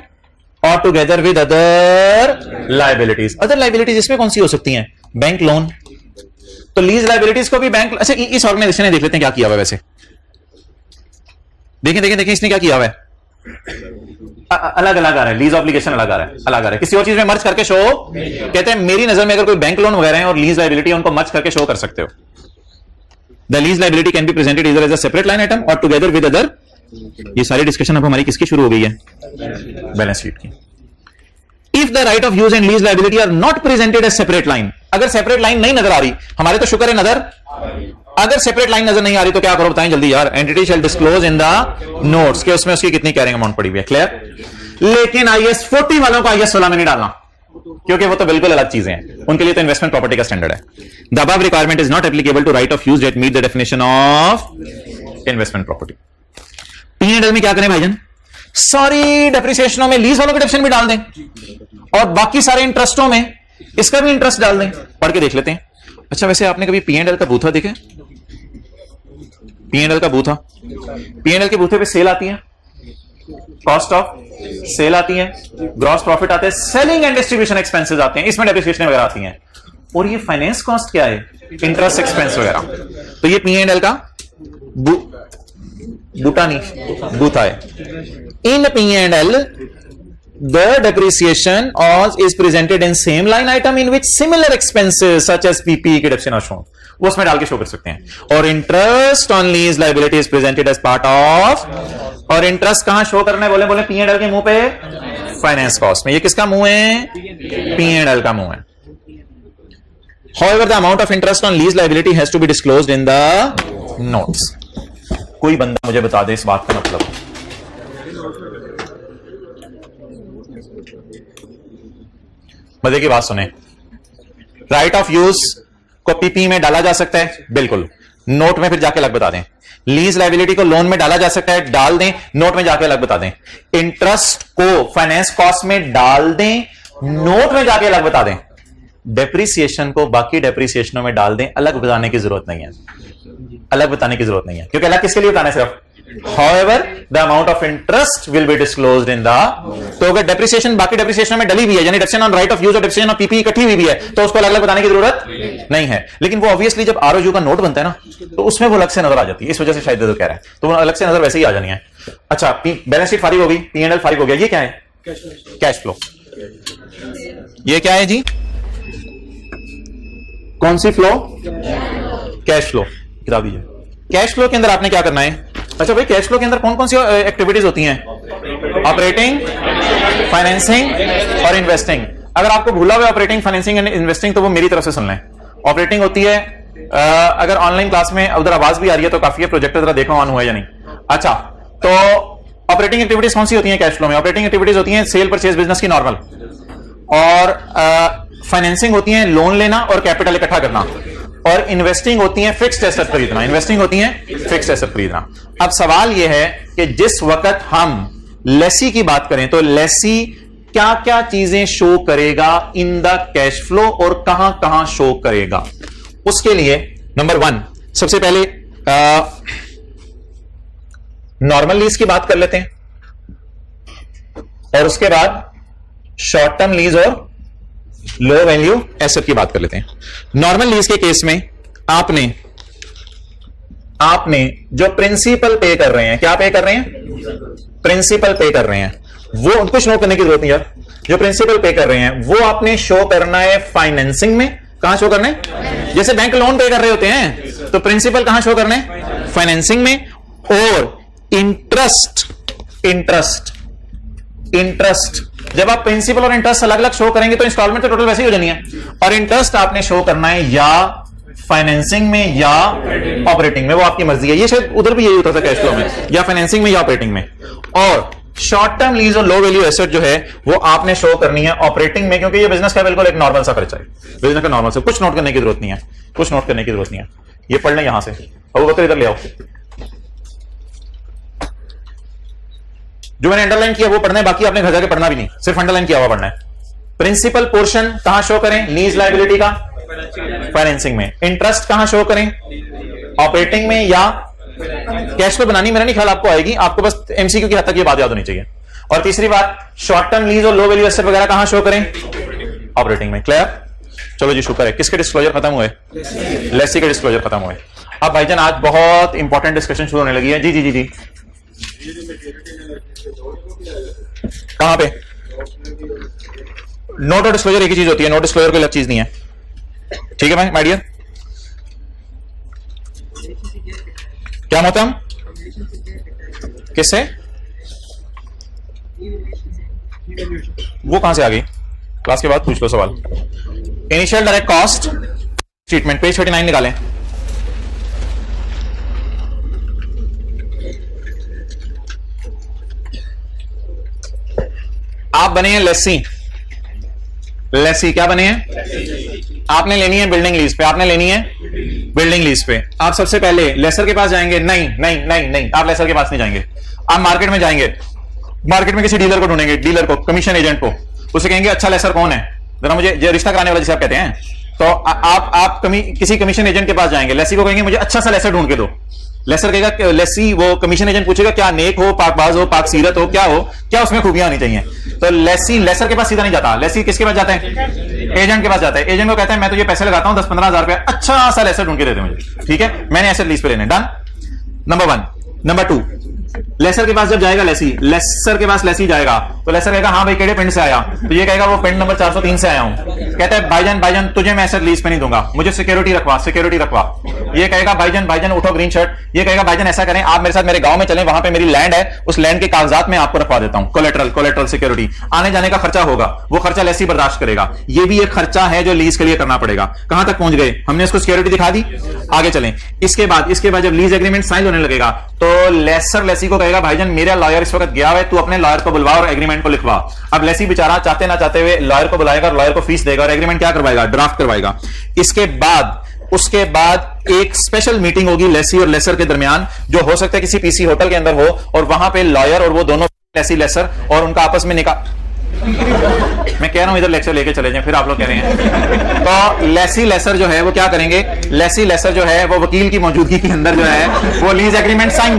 और together with other liabilities. Other liabilities इसमें कौन सी हो सकती हैं? बैंक लोन, तो लीज लाइबिलिटीज को भी बैंक। अच्छा, इस ऑर्गेनाइजेशन ने देख लेते हैं क्या किया हुआ है वैसे। देखें इसने क्या किया हुआ है, अलग अलग आ रहा है, लीज ऑब्लिगेशन अलग आ रहा है, किसी और चीज में मर्ज करके शो। कहते हैं मेरी नजर में अगर कोई बैंक लोन वगैरह है और लीज लाइबिलिटी उनको मर्ज करके शो कर सकते हो। The lease liability can be presented इधर as a separate line item और टुगेदर विद अदर। ये सारी डिस्कशन अब हमारी किसकी शुरू हो गई है? बैलेंस शीट की। If the right of use and lease liability are not presented as separate line, अगर सेपरेट लाइन नहीं नजर आ रही, हमारे तो शुक्र है नजर, अगर सेपरेट लाइन नजर नहीं आ रही तो क्या करो बताएं जल्दी यार। Entity shall disclose in the notes के उसमें उसकी कितनी कैरिंग अमाउंट पड़ी हुई है, क्लियर। लेकिन IAS 40 वालों को IAS 16 में नहीं डालना, क्योंकि वो तो बिल्कुल अलग चीजें हैं, उनके लिए तो इन्वेस्टमेंट प्रॉपर्टी का स्टैंडर्ड है। The above requirement is not applicable to right of use that meet the definition of investment property. P&L में क्या करें भाईजान? सारी डेप्रिसिएशनों में लीज वालों का डेप्रिसिएशन भी डाल दें और बाकी सारे इंटरेस्टों में इसका भी इंटरेस्ट डाल दें। पढ़ के देख लेते हैं। अच्छा, वैसे आपने कभी P&L का बूथा देखे? P&L का बूथा, P&L के बूथे पे सेल आती है, कॉस्ट ऑफ सेल आती है, ग्रॉस प्रॉफिट आते हैं, सेलिंग एंड डिस्ट्रीब्यूशन एक्सपेंसेस आते हैं, इसमें डेप्रिसिएशन वगैरह आती हैं। और ये फाइनेंस कॉस्ट क्या है? इंटरेस्ट एक्सपेंस वगैरह। तो ये P&L का बूटा नहीं, बूथा है। इन P&L the depreciation is presented in same line item in which similar expenses such as PPE के डेप्रिसिएशन are shown, वो उसमें डाल के शो कर सकते हैं। और interest on lease liability is presented as part of, और इंटरेस्ट कहां शो करना है? बोले P&L के मुंह पे, फाइनेंस कॉस्ट में। ये किसका मुंह है? P&L का मुंह है। However, the amount of interest on lease liability has to be disclosed in the notes. कोई बंदा मुझे बता दे इस बात का मतलब। मजे की बात सुने, राइट ऑफ यूज को पीपी में डाला जा सकता है, बिल्कुल, नोट में फिर जाके अलग बता दें। लीज लाइबिलिटी को लोन में डाला जा सकता है, डाल दें, नोट में जाके अलग बता दें। इंटरेस्ट को फाइनेंस कॉस्ट में डाल दें, नोट में जाके अलग बता दें। डेप्रिसिएशन को बाकी डेप्रिसिएशनों में डाल दें, अलग बताने की जरूरत नहीं है, अलग बताने की जरूरत नहीं है, क्योंकि अलग किसके लिए बताना है? सिर्फ However, the amount of interest will be disclosed in the, तो अगर डेप्रिसिएशन बाकी डेप्रिसिएशन में डली हुई है, यानी depreciation on right of use और डेप्रिसिएशन ऑन पीपी इकट्ठी हुई भी है, तो उसको अलग अलग बताने की जरूरत नहीं है। लेकिन वो ऑब्वियसली जब ROU का नोट बनता है ना, तो उसमें वो अलग से नजर आ जाती है, इस वजह से शायद तो कह रहा है, तो वो अलग से नजर वैसे ही आ जानी है। अच्छा, बैलेंस शीट फारिग हो गई, P&L फारिग हो गया। ये क्या है? Cash flow. ये क्या है जी? कौन सी फ्लो? Cash flow. किताब दीजिए। कैश फ्लो के अंदर आपने क्या करना है? अच्छा भाई, कैश फ्लो के अंदर कौन कौन सी एक्टिविटीज होती हैं? ऑपरेटिंग, फाइनेंसिंग और इन्वेस्टिंग। अगर आपको भूला हुआ ऑपरेटिंग, फाइनेंसिंग एंड इन्वेस्टिंग तो वो मेरी तरफ से सुन लें। ऑपरेटिंग होती है, अगर ऑनलाइन क्लास में उधर आवाज भी आ रही है तो काफी है, प्रोजेक्टर जरा देखो ऑन हुआ है या नहीं। अच्छा, तो ऑपरेटिंग एक्टिविटीज कौन सी होती हैं कैश फ्लो में? ऑपरेटिंग एक्टिविटीज होती हैं सेल परचेज बिजनेस की नॉर्मल, और फाइनेंसिंग होती है लोन लेना और कैपिटल इकट्ठा करना, और इन्वेस्टिंग होती है फिक्स्ड एसेट खरीदना। इन्वेस्टिंग होती है फिक्स्ड एसेट खरीदना। अब सवाल यह है कि जिस वक्त हम लेसी की बात करें तो लेसी क्या क्या चीजें शो करेगा इन द कैश फ्लो और कहां कहां शो करेगा? उसके लिए नंबर 1 सबसे पहले नॉर्मल लीज की बात कर लेते हैं, और उसके बाद शॉर्ट टर्म लीज और लो वैल्यू एसेट की बात कर लेते हैं। नॉर्मल लीज के केस में आपने जो प्रिंसिपल पे कर रहे हैं, क्या पे कर रहे हैं? प्रिंसिपल पे कर रहे हैं, वो कुछ नोट करने की जरूरत नहीं यार। जो प्रिंसिपल पे कर रहे हैं वो आपने शो करना है फाइनेंसिंग में। कहां शो करना है? जैसे बैंक लोन पे कर रहे होते हैं तो प्रिंसिपल कहां शो करना है? फाइनेंसिंग में। और इंटरेस्ट जब आप प्रिंसिपल और इंटरेस्ट अलग अलग शो करेंगे तो इंस्टॉलमेंट तो टोटल वैसे ही हो जानी है, और इंटरेस्ट आपने शो करना है या फाइनेंसिंग में या ऑपरेटिंग में, वो आपकी मर्जी है। ये शायद उधर भी यही होता था कैश फ्लो में, या फाइनेंसिंग में या ऑपरेटिंग में। और शॉर्ट टर्म लीज और लो वैल्यू एसेट जो है वो आपने शो करनी है ऑपरेटिंग में, क्योंकि ये बिजनेस का बिल्कुल एक नॉर्मल सा खर्चा है। बिजनेस का नॉर्मल से कुछ नोट करने की जरूरत नहीं है, कुछ नोट करने की जरूरत नहीं है। ये पढ़ लें यहां से। अबू बकर इधर ले आओ, जो मैंने अंडरलाइन किया वो पढ़ना है, बाकी आपने घर जाके पढ़ना भी नहीं, सिर्फ अंडरलाइन किया हुआ पढ़ना है। प्रिंसिपल पोर्शन कहां शो करें? लीज लायबिलिटी का फाइनेंसिंग में। इंटरेस्ट कहां शो करें? ऑपरेटिंग में या कैश फ्लो बनानी मेरा नहीं ख्याल आपको आएगी, आपको बस एमसीक्यू की हद तक ये बात याद होनी चाहिए। और तीसरी बात, शॉर्ट टर्म लीज और लो वैल्यू एसेट वगैरह कहां शो करें? ऑपरेटिंग में। क्लियर? चलो जी, शुक्र है। किसके डिस्क्लोजर खत्म हुए? लेसी के डिस्क्लोजर खत्म हुए। अब भाईजान आज बहुत इंपॉर्टेंट डिस्कशन शुरू होने लगी है। जी जी जी जी, कहां पे? नोट और डिस्क्लोजर एक ही चीज होती है, नोट डिस्क्लोजर कोई अलग चीज नहीं है। ठीक है भाई माय डियर? क्या मोहतम? किससे? वो कहां से आ गई? क्लास के बाद पूछ लो सवाल। Initial direct cost treatment, page 39 निकालें। आप बने हैं लेसी। लेसी क्या बने हैं? आपने लेनी है बिल्डिंग लीज पे, आपने लेनी है बिल्डिंग लीज पे। आप सबसे पहले लेसर के पास जाएंगे? नहीं नहीं नहीं नहीं, आप लेसर के पास नहीं जाएंगे। आप मार्केट में जाएंगे, मार्केट में किसी डीलर को ढूंढेंगे, डीलर को, कमीशन एजेंट को। उसे कहेंगे अच्छा लेसर कौन है, जरा मुझे रिश्ता कराने वाला जिसे आप कहते हैं। तो आप किसी कमीशन एजेंट के पास जाएंगे, लेसी को कहेंगे मुझे अच्छा सा लेसर ढूंढ के दो। लेसर कहेगा, लेसी वो कमीशन एजेंट पूछेगा क्या नेक हो, पाकबाज हो, पाक सीरत हो, क्या उसमें खूबियां होनी चाहिए। तो लेसी लेसर के पास सीधा नहीं जाता, लेसी किसके पास जाता है? एजेंट के पास जाता है। एजेंट को कहता है मैं तुझे पैसे लगाता हूं 10-15 हजार रुपया, अच्छा सा लेसर ढूंढ के देते मुझे, ठीक है, मैंने एसेट लीज पे लेने। Done, number 1। नंबर 2, लेसर के पास जब जाएगा लेसर के पास लेसी जाएगा तो लेसर कहेगा हाँ भाई केड़े पिंड से आया, तो ये कहेगा वो पिंड नंबर 403 से आया हूं। कहता है भाईजान तुझे मैं एसेट लीज पे नहीं दूंगा, मुझे सिक्योरिटी रखवा। ये कहेगा भाईजान उठो ग्रीन शर्ट। ये कहेगा भाईजान ऐसा करें आप मेरे साथ मेरे गांव में चलें, वहां पे मेरी लैंड है, उस लैंड के कागजात में आपको रखवा देता हूं, कोलेटरल सिक्योरिटी। आने जाने का खर्चा होगा, वो खर्चा लेसी बर्दाश्त करेगा। ये भी एक खर्चा है जो लीज के लिए करना पड़ेगा। कहां तक पहुंच गए? हमने इसको सिक्योरिटी दिखा दी, आगे चलें। इसके बाद जब लीज एग्रीमेंट साइन होने लगेगा तो लेसर लेसी को कहेगा भाईजान मेरा लॉयर इस वक्त गया है, तू अपने लॉयर को बुलवा और एग्रीमेंट को लिखवा। अब लेसी बेचारा चाहते ना चाहते हुए लॉयर को बुलाएगा और लॉयर को फीस देगा और एग्रीमेंट क्या करवाएगा? ड्राफ्ट करवाएगा। उसके बाद एक स्पेशल मीटिंग होगी लेसी और लेसर के दरमियान, जो हो सकता है किसी पीसी होटल के अंदर हो, और वहां पे लॉयर और वो दोनों लेसी लेसर और उनका आपस में निकाह। मैं कह रहा हूं इधर लेक्चर लेके चले जाएं, फिर आप लोग कह रहे हैं। तो लेसी लेसर जो है वो क्या करेंगे? लेसी लेसर जो है वो वकील की मौजूदगी के अंदर जो है वो लीज एग्रीमेंट साइन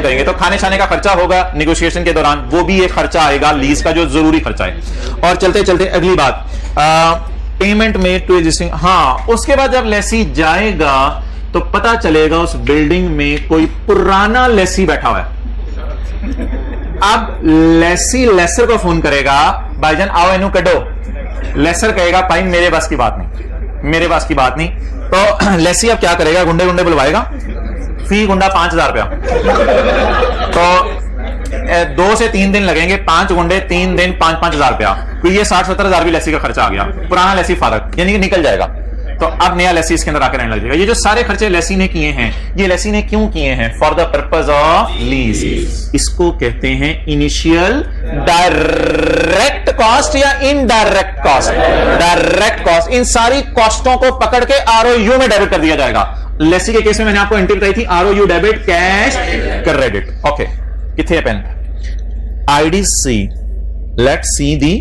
करेंगे। तो खाने छाने का खर्चा होगा निगोशिएशन के दौरान, वो भी एक खर्चा आएगा लीज का जो जरूरी खर्चा है। और चलते चलते अगली बात, पेमेंट मेड टू एग्जिस्टिंग। हाँ, उसके बाद जब लेसी जाएगा तो पता चलेगा उस बिल्डिंग में कोई पुराना लेसी बैठा हुआ है। अब लेसी लेसर को फोन करेगा भाईजान आओ इनू कटो। लेसर कहेगा भाई मेरे बस की बात नहीं, मेरे पास की बात नहीं। तो लेसी अब क्या करेगा, गुंडे गुंडे बुलवाएगा, फी गुंडा 5,000 रुपया। तो 2 से 3 दिन लगेंगे, 5 गुंडे 3 दिन 5,000 रुपया, तो ये 60-70,000 भी लेसी का खर्चा आ गया, पुराना लेसी फारक, यानी कि निकल जाएगा। तो अब नया लेसी इसके अंदर आकर रहने लग जाएगा। ये जो सारे खर्चे लेसी ने किए हैं, ये लेसी ने क्यों किए हैं? For the purpose of lease. इसको कहते हैं इनिशियल डायरेक्ट कॉस्ट या इनडायरेक्ट कॉस्ट। डायरेक्ट कॉस्ट, इन सारी कॉस्टों को पकड़ के आरओयू में डेबिट कर दिया जाएगा। लेसी के केस में मैंने आपको एंट्री बताई थी, ROU debit, cash credit. Okay, किथे है pen? IDC, let's see the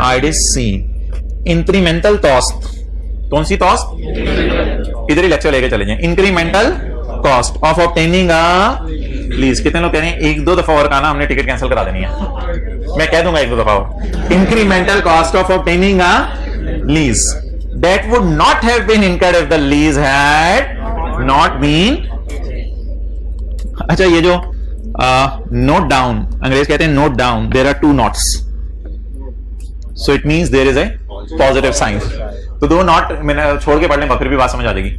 IDC. Incremental cost, कौन सी कॉस्ट? इधर ही लेक्चर लेके चले जाएं। Incremental cost of obtaining a lease. कितने लोग कह रहे हैं 1-2 दफा और कहना, हमने टिकट कैंसिल करा देनी है। मैं कह दूंगा 1-2 दफा और। Incremental cost of obtaining a lease that would not have been incurred if the lease had not been। अच्छा, ये जो note down, अंग्रेज कहते हैं note down, there are 2 nots, so it means there is a positive sign। तो 2 not मैंने छोड़ के पढ़ लें, फिर भी बात समझ आ जाएगी।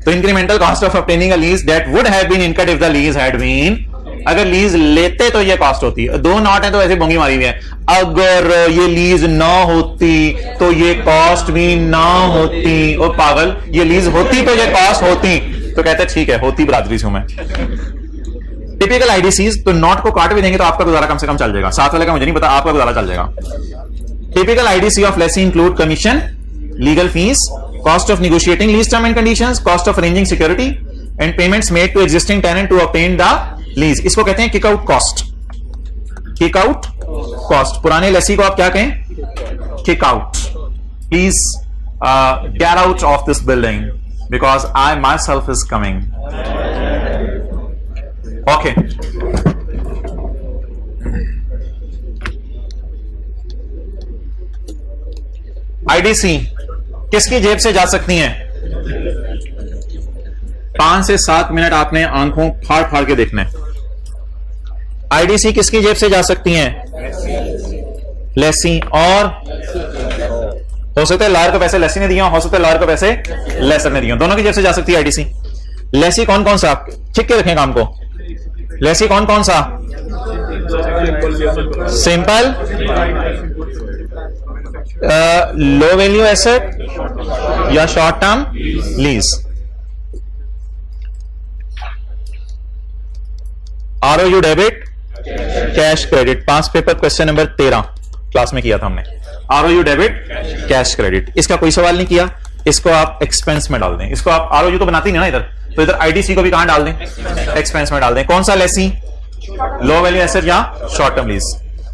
तो incremental cost of obtaining a lease that would have been incurred if the lease had been। अगर लीज लेते तो ये कॉस्ट होती है। 2 नॉट है तो ऐसे बोंगी मारी हुई है। अगर ये लीज ना होती तो ये कॉस्ट भी ना होती। ओ पागल, ये लीज होती तो ये कॉस्ट होती। तो कहते हैं ठीक है, होती बरादरी से हूं मैं। टिपिकल आईडीसीज, तो नॉट को काट भी देंगे तो आपका गुजारा कम से कम चल जाएगा। साथ वाले का मुझे नहीं पता, आपका गुजारा चल जाएगा। Typical IDC of Lesi include commission, legal fees, cost of negotiating lease term and conditions, cost of arranging security and payments made to existing tenant to obtain the lease। इसको कहते हैं kick out cost. Kick out cost, पुराने लेसी को आप क्या कहें? Kick out. Please get out of this building because I my self is coming. Okay, IDC किसकी जेब से जा सकती हैं? 5 से 7 मिनट आपने आंखों फाड़ फाड़ के देखना है। आईडीसी किसकी जेब से जा सकती हैं? लेसी। और हो सकता है लायर को पैसे लेसी ने दिया, हो सकता है लायर को पैसे लेसर ने दिया, दोनों की जेब से जा सकती है आईडीसी। लेसी कौन कौन सा? ठीक के रखें काम को। लेसी कौन कौन सा? सिंपल, लो वैल्यू एसेट या short term lease. ROU debit, cash credit. 5 paper question number 13 class में किया था हमने। ROU debit, cash credit. इसका कोई सवाल नहीं किया, इसको आप एक्सपेंस में डाल दें। इसको आप आरओयू तो बनाती नहीं ना इधर, तो इधर आईडीसी को भी कहां डाल दें? एक्सपेंस में डाल दें। कौन सा लेसी? लो वैल्यू एसेट या शॉर्ट टर्म लीज।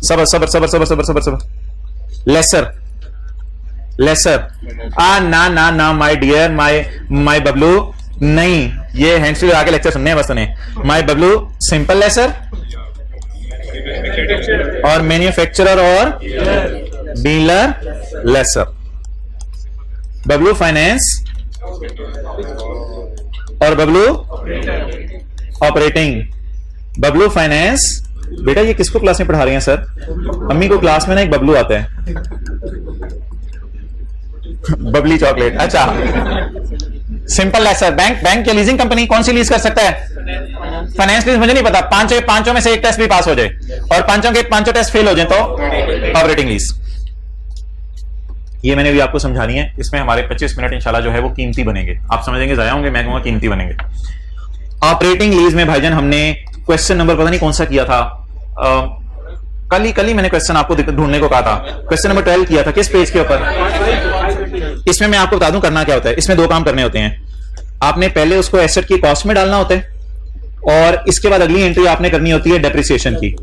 सबर सबर सबर सबर सबर सबर सबर। Lessor, lessor. ना ना ना माय डियर, माय बबलू, नहीं, ये हैंड्स फ्री आके लेक्चर सुनने हैं बस सुने। माय बबलू, सिंपल लेसर और मैन्युफैक्चरर और डीलर लेसर। बबलू फाइनेंस और बबलू ऑपरेटिंग। बबलू फाइनेंस। बेटा ये किसको क्लास में पढ़ा रहे हैं सर? अम्मी को क्लास में ना एक बबलू आता है, बबली चॉकलेट। अच्छा, सिंपल लेसर। बैंक, बैंक या लीजिंग कंपनी कौन सी लीज कर सकता है? फाइनेंस लीज मुझे नहीं पता, पांचों में से एक टेस्ट भी पास हो जाए और पांचों टेस्ट फेल हो जाए तो ऑपरेटिंग लीज। ये मैंने भी आपको समझानी है। इसमें हमारे 25 मिनट इंशाल्लाह जो है वो कीमती बनेंगे। आप समझेंगे जाया होंगे, मैं कहूंगा कीमती बनेंगे। ऑपरेटिंग लीज में भाईजान हमने क्वेश्चन नंबर पता नहीं कौन सा किया था, कल ही मैंने क्वेश्चन आपको ढूंढने को कहा था। क्वेश्चन नंबर 12 किया था, किस पेज के ऊपर? इसमें मैं आपको बता दूं करना क्या होता है। इसमें 2 काम करने होते हैं। आपने पहले उसको एसेट की कॉस्ट में डालना होता है और इसके बाद अगली एंट्री आपने करनी होती है डेप्रिसिएशन की।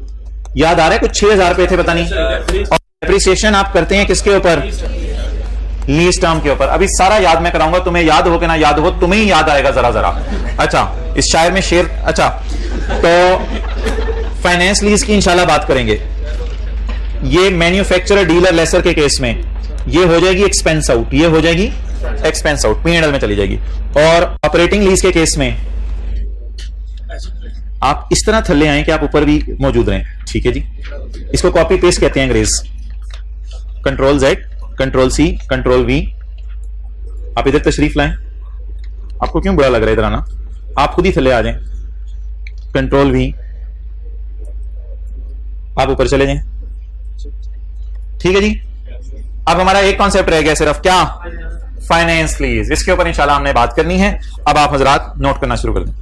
याद आ रहा है कुछ 6,000 रुपए थे पता नहीं, और डेप्रिसिएशन आप करते हैं किसके ऊपर? लीज टर्म के ऊपर। अभी सारा याद मैं कराऊंगा, तुम्हें याद हो कि ना याद हो, तुम्हें ही याद आएगा जरा जरा। अच्छा, इस शायर में शेर। अच्छा, तो फाइनेंस लीज की इंशाल्लाह बात करेंगे। ये मैन्युफैक्चरर डीलर लेसर के केस में ये हो जाएगी एक्सपेंस आउट, ये हो जाएगी एक्सपेंस आउट, P&L में चली जाएगी। और ऑपरेटिंग लीज के केस में आप इस तरह थल्ले आए कि आप ऊपर भी मौजूद रहें। ठीक है जी, इसको कॉपी पेस्ट कहते हैं अंग्रेज। Ctrl Z, Ctrl C, Ctrl V, आप इधर तशरीफ लाएं। आपको क्यों बुरा लग रहा है इधर आना? आप खुद ही थले आ जाएं। कंट्रोल भी, आप ऊपर चले जाएं। ठीक है जी। अब हमारा एक कॉन्सेप्ट रह गया सिर्फ, क्या? Finance lease. इसके ऊपर इंशाल्लाह हमने बात करनी है। अब आप हजरात नोट करना शुरू कर दें।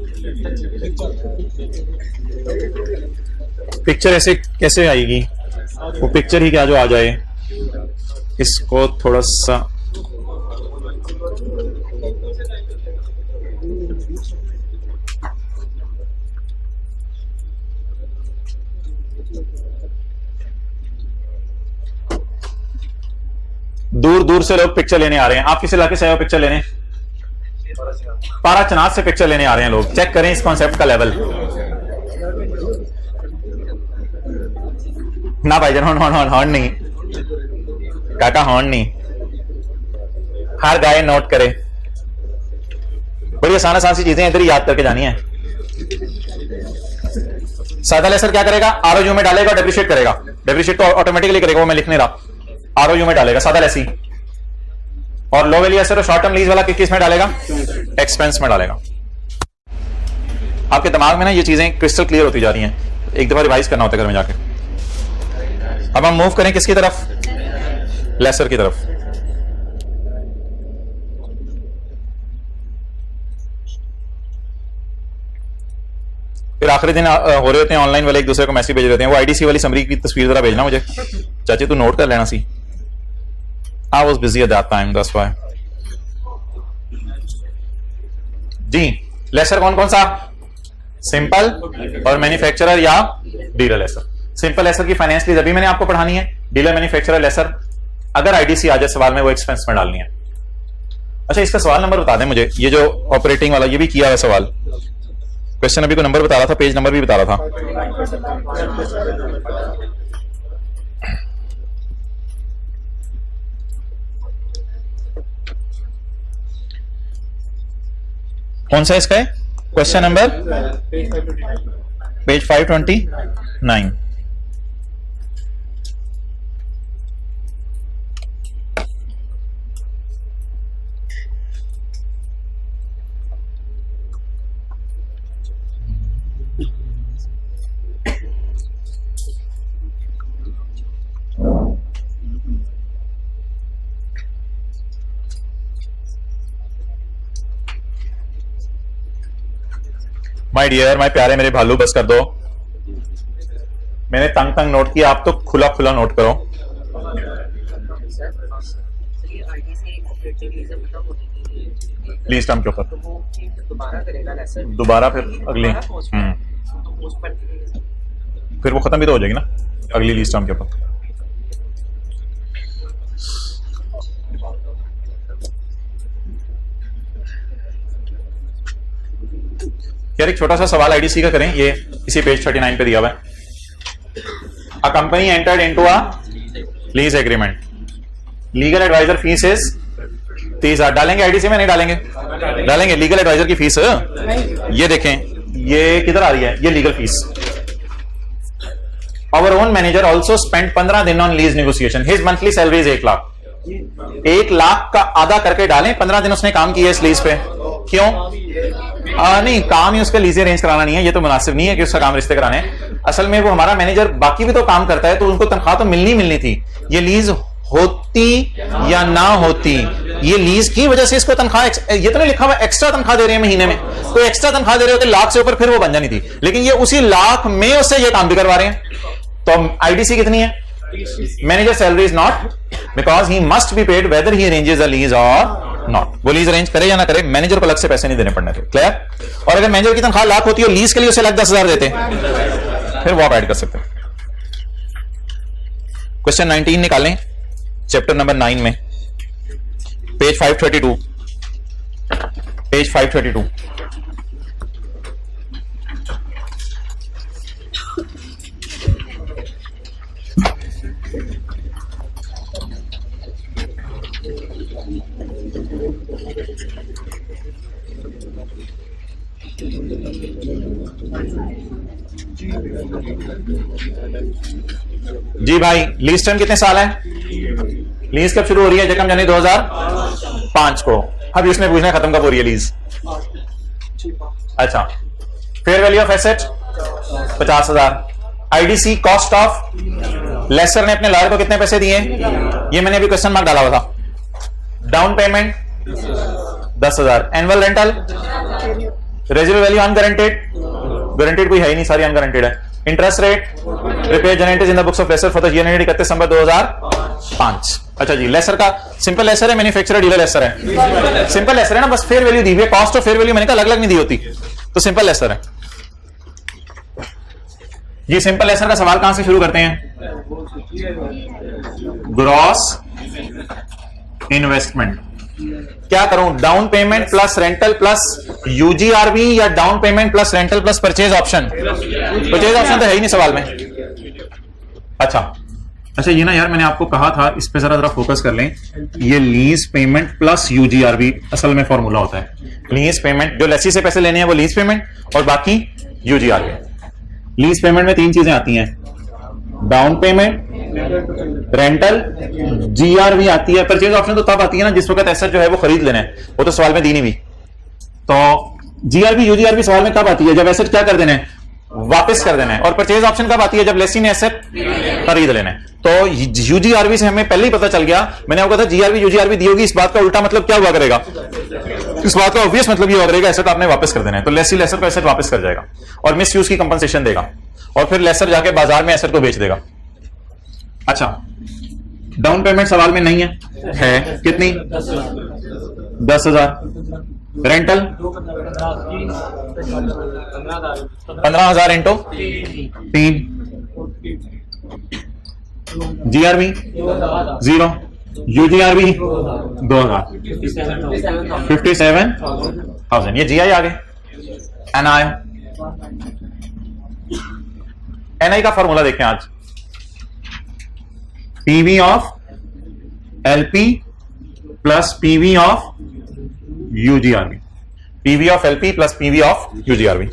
पिक्चर ऐसे कैसे आएगी? वो पिक्चर ही क्या जो आ जाए। इसको थोड़ा सा दूर दूर से लोग पिक्चर लेने आ रहे हैं। आप किस इलाके से आए हो पिक्चर लेने? पारा चनाज से पिक्चर लेने आ रहे हैं लोग। चेक करें इस कॉन्सेप्ट का लेवल। ना भाईजान, हॉर्न नहीं काका, हॉर्न नहीं। हर गाय नोट करे। बड़ी आसान आसान सी चीजें इधर ही याद करके जानी है। सादा लेसर क्या करेगा? आरओयू में डालेगा, डेप्रिशिएट करेगा। डेप्रिशिएट तो ऑटोमेटिकली करेगा, वो मैं लिख नहीं रहा। आरओयू में डालेगा सादा लेसी। और लो वैल्यू एसेट और शॉर्ट टर्म लीज वाला किस में डालेगा? एक्सपेंस में डालेगा। आपके दिमाग में ना ये चीजें क्रिस्टल क्लियर होती जा रही हैं। एक दफा रिवाइज करना होता है घर में जाके। अब हम मूव करें किसकी तरफ? लेसर की तरफ। फिर आखिरी दिन हो रहे होते हैं ऑनलाइन वाले, एक दूसरे को मैसेज भेज देते हैं, वो आईडीसी वाली समरी की तस्वीर जरा भेजना मुझे। चाची तू नोट कर लेना सी। I was busy at that time, that's why. जी, लेसर कौन कौन सा? सिंपल और मैन्युफैक्चरर या डीलर लेसर। सिंपल लेसर की फाइनेंस लीज अभी मैंने आपको पढ़ानी है। डीलर मैन्युफैक्चरर लेसर अगर आईडीसी आ जाए सवाल में, वो एक्सपेंस में डालनी है। अच्छा, इसका सवाल नंबर बता दें मुझे। ये जो ऑपरेटिंग वाला, ये भी किया है सवाल। क्वेश्चन अभी को नंबर बता रहा था, पेज नंबर भी बता रहा था। कौन सा इसका है? Question number page 529। My dear, my प्यारे मेरे भालू, बस कर दो। मैंने तंग तंग नोट किया, आप तो खुला खुला नोट करो। लीज टर्म के ऊपर दोबारा फिर अगली फिर वो खत्म भी तो हो जाएगी ना अगली लीज टर्म के ऊपर। यार एक छोटा सा सवाल आईडीसी का करें, ये इसी पेज 39 पे दिया हुआ है। A company entered into a lease agreement, legal adviser fees is 30,000। डालेंगे आईडीसी में? नहीं डालेंगे? डालेंगे। लीगल एडवाइजर की फीस ये देखें, ये किधर आ रही है? ये legal fees. Our own manager also spend 15 दिन on lease negotiation. His monthly salary is 1 lakh. 1 lakh का आधा करके डालें। 15 दिन उसने काम किया इस लीज पे। क्यों? नहीं, काम ही उसका लीज अरेंज कराना नहीं है। ये तो मुनासिब नहीं है कि उसका काम रिश्ते कराने हैं। असल में वो हमारा मैनेजर बाकी भी तो काम करता है, तो उनको तनख्वाह तो मिलनी थी। ये लीज होती या ना होती, ये लीज की वजह से इसको तनख्वाह, ये तो नहीं लिखा हुआ एक्स्ट्रा तनख्वाह दे रहे हैं महीने में, तो एक्स्ट्रा तनख्वाह दे रहे होते लाख से ऊपर, फिर वो बन जानी थी। लेकिन ये उसी लाख में उससे ये काम भी करवा रहे हैं। तो आईडीसी कितनी है? Manager salary is not, because he must be paid weather he arranges a lease और नॉट। वो लीज अरेंज करे या ना करे, मैनेजर को अलग से पैसे नहीं देने पड़ने थे। क्लियर? और अगर मैनेजर की तनख्वाह लाख होती है, लीज के लिए उसे लाख 10,000 देते, फिर वो आप ऐड कर सकते हैं। क्वेश्चन 19 निकालें चैप्टर नंबर 9 में, पेज 532। पेज 532। जी भाई, लीज टर्म कितने साल है? लीज कब शुरू हो रही है? जकम जानी 2005 को। अभी उसने पूछना खत्म कब हो रही है लीज। अच्छा, fair value of asset 50,000। IDC cost of, lessor ने अपने लॉयर को कितने पैसे दिए, ये मैंने अभी क्वेश्चन मार्क डाला हुआ था। Down payment 10,000। Annual rental, residual value unguaranteed, guaranteed कोई है ही नहीं, सारी अनगारंटेड है। Interest rate, repair generated in the books of lessor for the year ended 31 December 2005। अच्छा जी, लेसर का सिंपल लेसर है, मैन्युफैक्चरर डीलर लेसर है, सिंपल लेसर है ना, बस फेयर वैल्यू दी हुई है। कॉस्ट और फेयर वैल्यू मैंने कहा अलग अलग नहीं दी होती, तो सिंपल लेसर है जी। सिंपल लेसर का सवाल कहां से शुरू करते हैं, ग्रॉस इन्वेस्टमेंट। क्या करूं, down payment plus rental plus UGRV या down payment plus rental plus purchase option? Purchase option तो है ही नहीं सवाल में। अच्छा ये ना यार, मैंने आपको कहा था इस पे जरा फोकस कर लें। ये लीज पेमेंट प्लस यूजीआरबी असल में फॉर्मूला होता है। लीज पेमेंट, जो लेसी से पैसे लेने हैं वो लीज पेमेंट, और बाकी यूजीआरबी। लीज पेमेंट में 3 चीजें आती हैं, डाउन पेमेंट, रेंटल, जीआरबी आती है। परचेज ऑप्शन तो तब आती है ना जिस वक्त एसेट जो है वो खरीद लेना है, वो तो सवाल में दी नहीं हुई। तो जीआरबी यूजीआरबी सवाल में कब आती है, जब एसेट क्या कर देना है, वापस कर देना है। और परचेज ऑप्शन कब आती है, जब लेसी ने एसेट खरीद लेना है। तो यूजीआरबी से हमें पहले ही पता चल गया, मैंने आपको कहा था जीआरबी यूजीआरबी दी होगी, इस बात का उल्टा मतलब क्या हुआ करेगा, इस बात का ऑब्वियस मतलब ये हुआ करेगा एसेट आपने वापस कर देना है। तो लेसी लेसर को एसेट वापस कर जाएगा और मिस यूज की कंपनसेशन देगा, और फिर लेसर जाके बाजार में एसेट को बेच देगा। अच्छा, डाउन पेमेंट सवाल में नहीं है कितनी, 10,000। Rental 15,000 into 3। जीआरबी 0, यूजीआरबी 2,000, 57,000। ये जीआई आ गए। एनआई का फॉर्मूला देखें आज, PV of LP plus PV of UGRV, PV of LP plus PV of UGRV.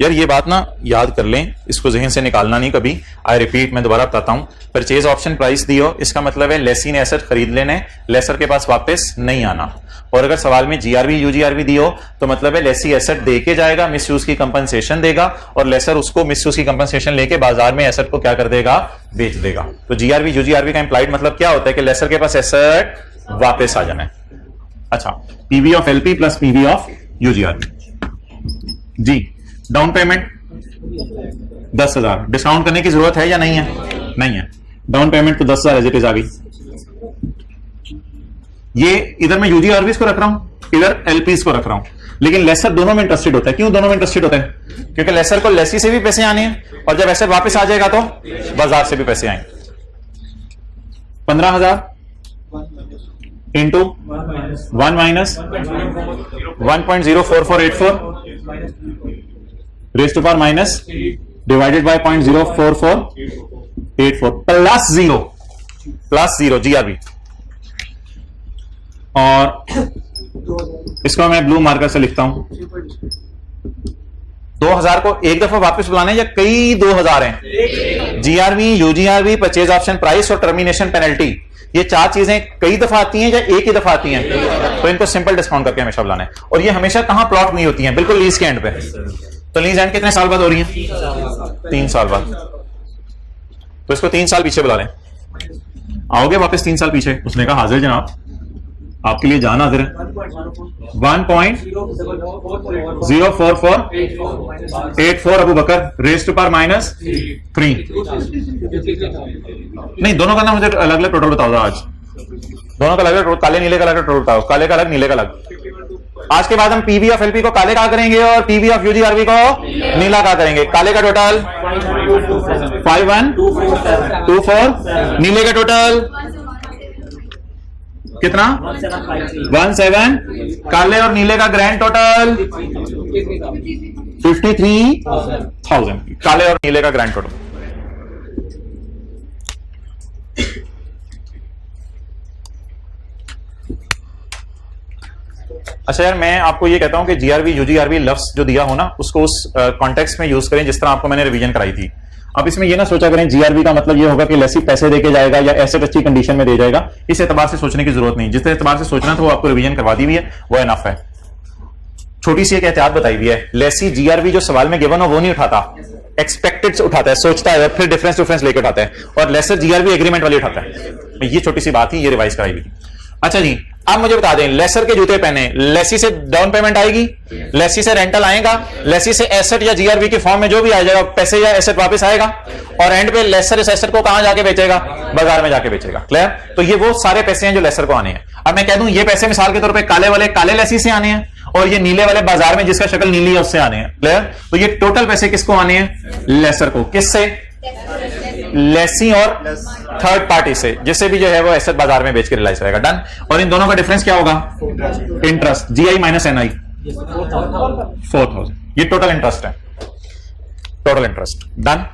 यार ये बात ना याद कर लें, इसको जहन से निकालना नहीं कभी। आई रिपीट, मैं दोबारा बताता हूं, परचेज ऑप्शन प्राइस दियो, इसका मतलब है लेसी ने एसेट खरीद लेने, लेसर के पास वापस नहीं आना। और अगर सवाल में जीआरबी यूजीआरबी दियो तो मतलब है लेसी एसेट दे के जाएगा, मिस यूज की कंपनसेशन देगा, और लेसर उसको मिस यूज की कंपनसेशन लेके बाजार में एसेट को क्या कर देगा, बेच देगा। तो जीआरबी यूजीआरबी का इंप्लाइड मतलब क्या होता है कि लेसर के पास एसेट वापस आ जाना है। अच्छा, PV of LP plus PV of UGRV जी। डाउन पेमेंट 10,000, डिस्काउंट करने की जरूरत है या नहीं है, नहीं है। डाउन पेमेंट तो 10,000 एज इट इज आ गई। ये इधर मैं यूजीआरबी को रख रहा हूं, इधर एलपी को रख रहा हूं, लेकिन लेसर दोनों में इंटरेस्टेड होता है। क्यों दोनों में इंटरेस्टेड होता है, क्योंकि लेसर को लेसी से भी पैसे आने हैं, और जब एसेट वापस आ जाएगा तो बाजार से भी पैसे आएंगे। 15,000 into 1 minus 1.04484 raise to power minus divided by 0.04484 plus 0 GRB. और इसको मैं ब्लू मार्कर से लिखता हूं। 2,000 को एक दफा वापस बुलाना है या कई 2,000 हैं? जीआरबी, यूजीआरबी, परचेज ऑप्शन प्राइस और टर्मिनेशन पेनल्टी, ये 4 चीजें कई दफा आती हैं या एक ही दफा आती हैं? तो इनको सिंपल डिस्काउंट करके हमेशा बुलाना है। और ये हमेशा कहां प्लॉट हुई होती हैं? बिल्कुल लीज के एंड पे। तो लीज एंड कितने साल बाद हो रही है? 3 साल बाद। तो इसको 3 साल पीछे बुला लें। आओगे वापस 3 साल पीछे? उसने कहा हाजिर जनाब, आपके लिए जाना हाजिर है। 1.04484 अबू बकर रेज़ टू पावर माइनस 3। नहीं, दोनों का ना मुझे अलग अलग टोटल बताओ आज। दोनों का अलग, काले नीले का अलग टोटल बताओ। काले का अलग, नीले का अलग। आज के बाद हम पीवी ऑफ एलपी को काले का करेंगे और पीवी ऑफ यूजीआरबी को नीला का करेंगे। काले का टोटल 5124, नीले का टोटल कितना? 17। काले और नीले का ग्रैंड टोटल 53,000। काले और नीले का ग्रैंड टोटल। अच्छा यार, मैं आपको ये कहता हूं कि जीआरबी यूजीआरबी लफ्ज जो दिया हो ना, उसको उस कॉन्टेक्स्ट में यूज करें जिस तरह आपको मैंने रिवीजन कराई थी। अब इसमें ये ना सोचा करें जीआरबी का मतलब ये होगा कि लेसी पैसे देके जाएगा या एसेट अच्छी कंडीशन में दे जाएगा, इस एतबार से सोचने की जरूरत नहीं। जिस एतबार से सोचना था वो आपको रिवीजन करवा दी हुई है, वो एनफ है। छोटी सी एक एहतियात बताई हुई है, लेसी जीआरबी जो सवाल में गिवन हो वो नहीं उठाता, एक्सपेक्टेड से उठाता है, सोचता है और फिर डिफरेंस डिफरेंस लेकर उठाता है, और लेसर जीआरबी एग्रीमेंट वाली उठाता है। ये छोटी सी बात ही, ये रिवाइज कराई हुई। अच्छा जी, अब मुझे बता दें, लेसर के जूते पहने, लेसी से डाउन पेमेंट आएगी, लेसी से रेंटल आएगा, लेसी से एसेट या जीआरबी के फॉर्म में जो भी आ जाएगा पैसे या एसेट वापस आएगा, और एंड पे लेसर इस एसेट को कहां जाके बेचेगा, बाजार में जाके बेचेगा। क्लियर? तो ये वो सारे पैसे हैं जो लेसर को आने हैं। अब मैं कह दूं ये पैसे मिसाल के तौर पे काले वाले काले लेसी से आने हैं, और ये नीले वाले बाजार में जिसका शक्ल नीली है उससे आने हैं। क्लियर? तो ये टोटल पैसे किसको आने हैं? लेसर को। किससे? लेसी और थर्ड पार्टी से, जिससे भी जो है वो एसेट बाजार में बेच के रियलाइज करेगा। डन। और इन दोनों का डिफरेंस क्या होगा? Interest, GI minus NI, 4000। ये टोटल इंटरेस्ट है, टोटल इंटरेस्ट। डन।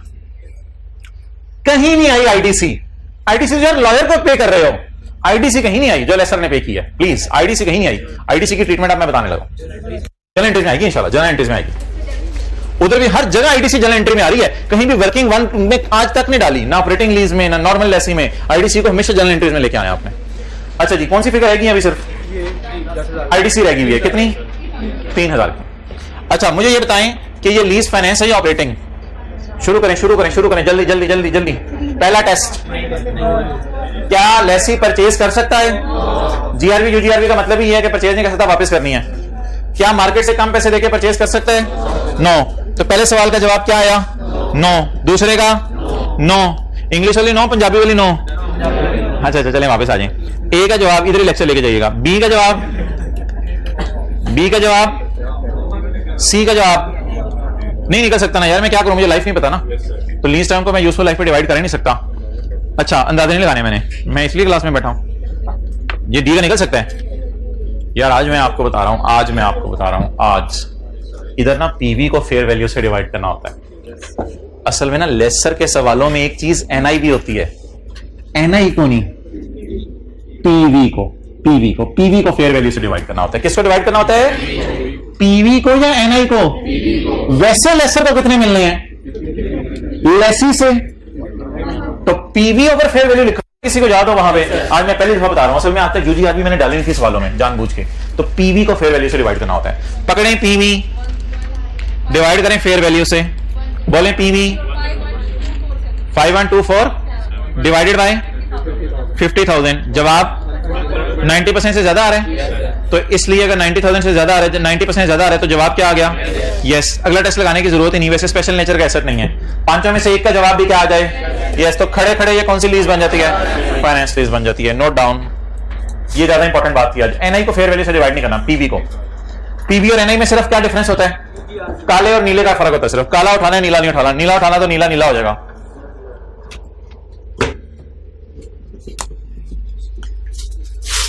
कहीं नहीं आई आईडीसी, आईडीसी जो लॉयर को पे कर रहे हो, आईडीसी कहीं नहीं आई जो लेसर ने पे की है। प्लीज, आईडीसी कहीं नहीं आई। आईडीसी की ट्रीटमेंट अब मैं बताने लगा, जनरल एंट्री में आएगी इंशाल्लाह, जनरल एंट्री में आएगी। उधर भी हर जगह आईडीसी जनरल एंट्री में आ रही है, कहीं भी वर्किंग वन में आज तक नहीं डाली, ना ऑपरेटिंग लीज में ना नॉर्मल लेसी में। आईडीसी को हमेशा जनरल एंट्रीज में लेके आए आपने। अच्छा जी, कौन सी फिगर रहेगी अभी? सिर्फ आईडीसी रह गई हुई है। कितनी? 3000 की। अच्छा, मुझे ये बताएं कि ये लीज फाइनेंस है या ऑपरेटिंग? शुरू करें शुरू करें शुरू करें, जल्दी जल्दी जल्दी जल्दी। पहला टेस्ट, क्या लेसी परचेज कर सकता है? जीआरबी, जो जीआरबी का मतलब ही है कि परचेज नहीं कर सकता, वापस करनी है। क्या मार्केट से कम पैसे देके परचेज कर सकते हैं? नो। तो पहले सवाल का जवाब क्या आया? नो। दूसरे का? नो। इंग्लिश वाली नो, पंजाबी वाली नो? अच्छा अच्छा, चलें वापस आ जाएं। ए का जवाब इधर ही लेक्चर लेके जाइएगा। बी का जवाब? बी का जवाब? सी का जवाब? नहीं निकल सकता ना यार, मैं क्या करूं, मुझे लाइफ नहीं पता ना, तो लीस्ट टर्म को मैं यूजफुल लाइफ पे डिवाइड कर ही नहीं सकता। अच्छा, अंदाजे नहीं लगाने मैंने, मैं इसलिए क्लास में बैठा हूं। ये डी का निकल सकता है यार? आज मैं आपको बता रहा हूं, आज इधर ना पीवी को फेयर वैल्यू से डिवाइड करना होता है। असल में ना लेसर के सवालों में एक चीज एनआई भी होती है, एनआई को नहीं, पीवी को फेयर वैल्यू से डिवाइड करना होता है। किसको डिवाइड करना होता है? पीवी को या एनआई को? वैसे लेसर को कितने मिलने हैं? लेसी से। तो पीवी ओवर फेयर वैल्यू लिखा, किसी को याद हो वहां पे? आज मैं पहली दफा बता रहा हूं, असल में आज तक यूजीआरबी मैंने डाली नहीं थी सवालों में जानबूझ के। तो पीवी को फेयर वैल्यू से डिवाइड करना होता है। पकड़ें पीवी, डिवाइड करें फेयर वैल्यू से, बोलें पीवी 5124 डिवाइडेड बाय 50,000। जवाब 90% से ज्यादा आ रहा है, तो इसलिए अगर 90,000 से ज्यादा आ रहा है, 90% ज्यादा आ रहा है, तो जवाब क्या आ गया? यस। अगला टेस्ट लगाने की जरूरत ही नहीं, वैसे स्पेशल नेचर का एसेट नहीं है। पांचों में से एक का जवाब भी क्या आ जाए? यस। तो खड़े खड़े ये कौन सी लीज बन जाती है? फाइनेंस लीज बन जाती है। नोट डाउन, ये ज्यादा इंपॉर्टेंट बात थी आज। एनआई को फेयर वैल्यू से डिवाइड नहीं करना, पीवी को। पीवी और एनआई में सिर्फ क्या डिफरेंस होता है? काले और नीले का फर्क होता है सिर्फ। काला उठाना है, नीला नहीं उठाना। नीला उठाना तो नीला नीला हो जाएगा।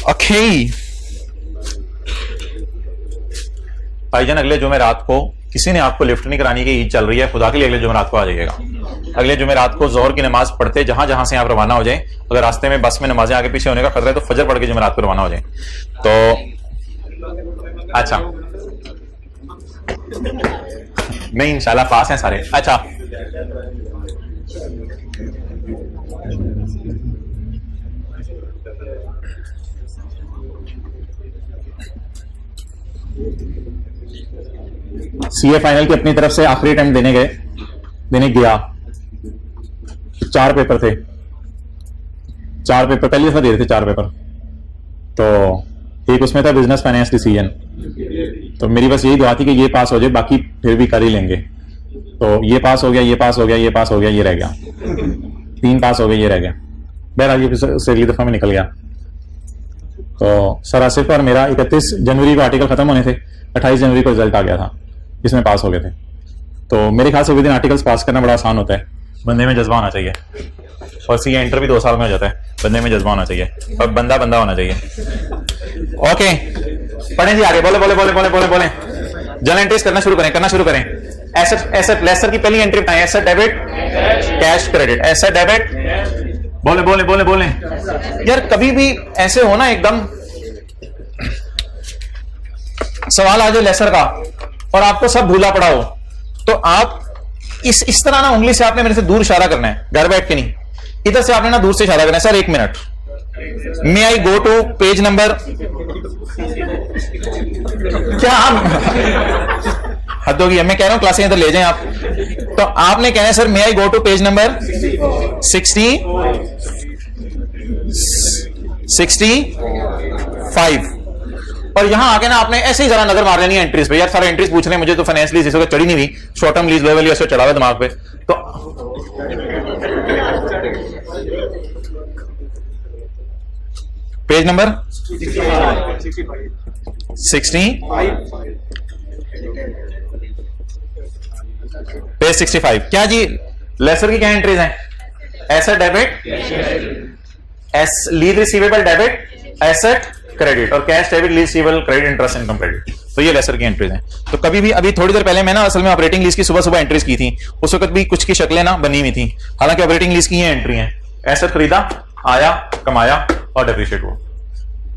ओके भाईजान, अगले जुमेरात को किसी ने आपको लिफ्ट नहीं करानी की ईद चल रही है, खुदा के लिए अगले जुमेरात को आ जाइएगा। अगले जुमेरात को जोहर की नमाज पढ़ते जहां जहां से आप रवाना हो जाएं, अगर रास्ते में बस में नमाजें आगे पीछे होने का खतरा है तो फजर पढ़ के जुमेरात को रवाना हो जाएं। तो अच्छा, नहीं इंशाल्लाह पास हैं सारे। अच्छा, सीए फाइनल की अपनी तरफ से आखिरी अटेम्प्ट देने गया। 4 पेपर थे, 4 पेपर पहली दफा दे रहे थे 4 पेपर। तो एक उसमें था बिजनेस फाइनेंस डिसीजन। तो मेरी बस यही दुआ थी कि ये पास हो जाए, बाकी फिर भी कर ही लेंगे। तो ये पास हो गया, ये पास हो गया, ये पास हो गया, ये रह गया। 3 पास हो गए, ये रह गया। बहरहाल ये उससे अगली दफा में निकल गया। तो सर आसिफ और मेरा 31 जनवरी को आर्टिकल खत्म होने थे, 28 जनवरी को रिजल्ट आ गया था, इसमें पास हो गए थे। तो मेरे ख्याल से विद इन आर्टिकल्स पास करना बड़ा आसान होता है। बंदे में जज्बा होना चाहिए, और सीए इंटर भी 2 साल में हो जाता है। बंदे में जज्बा होना चाहिए और बंदा होना चाहिए। ओके, पढ़ें जी आगे। बोले बोले बोले बोले बोले बोले जनरल एंट्रीज करना शुरू करें। एसेट लेसर की पहली एंट्री बताएं। Asset debit, cash credit, asset debit. बोले बोले बोले बोले यार, कभी भी ऐसे हो ना एकदम सवाल आ जाए लेसर का और आपको सब भूला पड़ा हो, तो आप इस तरह ना उंगली से आपने मेरे से दूर इशारा करना है, घर बैठ के नहीं, इधर से आपने ना दूर से इशारा करना है। Sir 1 minute, may I go to page number, क्या आप हद होगी, मैं कह रहा हूं क्लासें इधर ले जाएं आप, तो आपने कहना है sir may I go to page number 65, और यहां आके ना आपने ऐसे ही जरा नजर मार लेनी है एंट्रीज पे। यार सारे एंट्रीज पूछ रहे हैं मुझे, तो फाइनेंस लीज इसको चढ़ी नहीं हुई, शॉर्ट टर्म लीज लेवल ऐसे चढ़ा हुआ दिमाग पे, तो पेज नंबर 60, पेज 65, क्या जी लेसर की क्या एंट्रीज हैं? Asset debit, lease receivable debit, asset credit, और cash debit, lease receivable credit, interest income credit. तो ये लेसर की एंट्रीज हैं। तो कभी भी अभी थोड़ी देर पहले मैं ना असल में ऑपरेटिंग लीज की सुबह एंट्रीज की थी, उस वक्त भी कुछ की शक्लें ना बनी हुई थी, हालांकि ऑपरेटिंग लीज की ये एंट्री है, एसेट खरीदा, आया, कमाया और डेप्रिशिएट हुआ।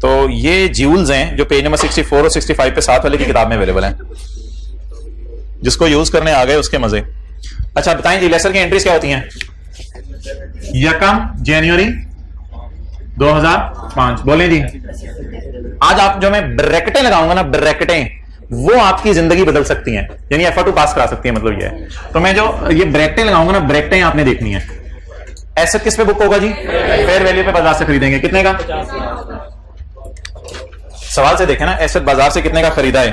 तो ये ज्यूल्स हैं जो पेज नंबर 64 और 65 पे साथ वाले की किताब में अवेलेबल हैं, जिसको यूज करने आ गए उसके मजे। अच्छा बताएं जी लेसर की एंट्रीज क्या होती हैं? 1 जनवरी 2005, बोलें जी। आज आप जो मैं ब्रैकेटें लगाऊंगा ना, ब्रैकेटें, वो आपकी जिंदगी बदल सकती हैं, यानी F2 पास करा सकती है, मतलब ये है। तो मैं जो ये ब्रैकेटें लगाऊंगा ना, ब्रैकेटें आपने देखनी है। एसेट किस पे बुक होगा जी? फेयर वैल्यू पे बाजार से खरीदेंगे, कितने का? सवाल से देखें ना, एसेट बाजार से कितने का खरीदा है?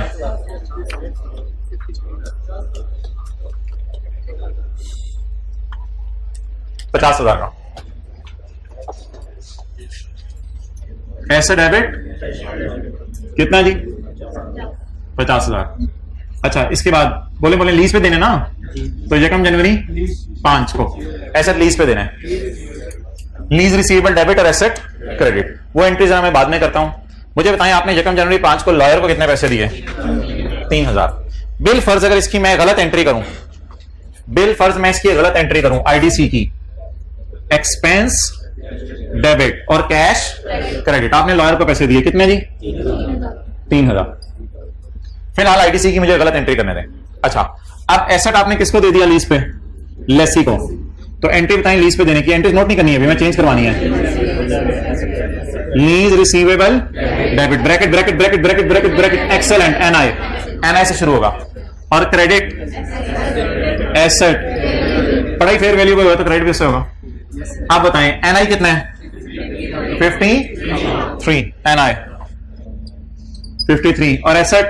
50,000 का। एसेट डेबिट कितना जी? 50,000। अच्छा इसके बाद बोले लीज पे देने ना, तो 1 जनवरी 5 को एसेट लीज पे देना है, लीज रिसीवेबल डेबिट और एसेट क्रेडिट। वो एंट्री जरा मैं बाद में करता हूं। मुझे बताएं आपने 1 जनवरी 5 को लॉयर को कितने पैसे दिए? 3,000। बिल फर्ज अगर इसकी मैं गलत एंट्री करूं, बिल फर्ज मैं इसकी गलत एंट्री करूं, आईडीसी की, एक्सपेंस डेबिट और कैश क्रेडिट, आपने लॉयर को पैसे दिए कितने जी? 3,000। फिलहाल आईडीसी की मुझे गलत एंट्री करने दें। अच्छा अब एसेट आपने किसको दे दिया लीज पे? लेसी को। तो एंट्री बताएं लीज पे देने की, एंट्री नोट नहीं करनी है अभी, मैं चेंज करवानी है। Lease receivable debit, bracket bracket bracket bracket bracket bracket, excellent, NI से शुरू होगा, और क्रेडिट एसेट, पढ़ाई फेयर वैल्यू पे हुआ तो क्रेडिट किससे होगा? आप बताएं एनआई कितना है? 53, एनआई 53, और एसेट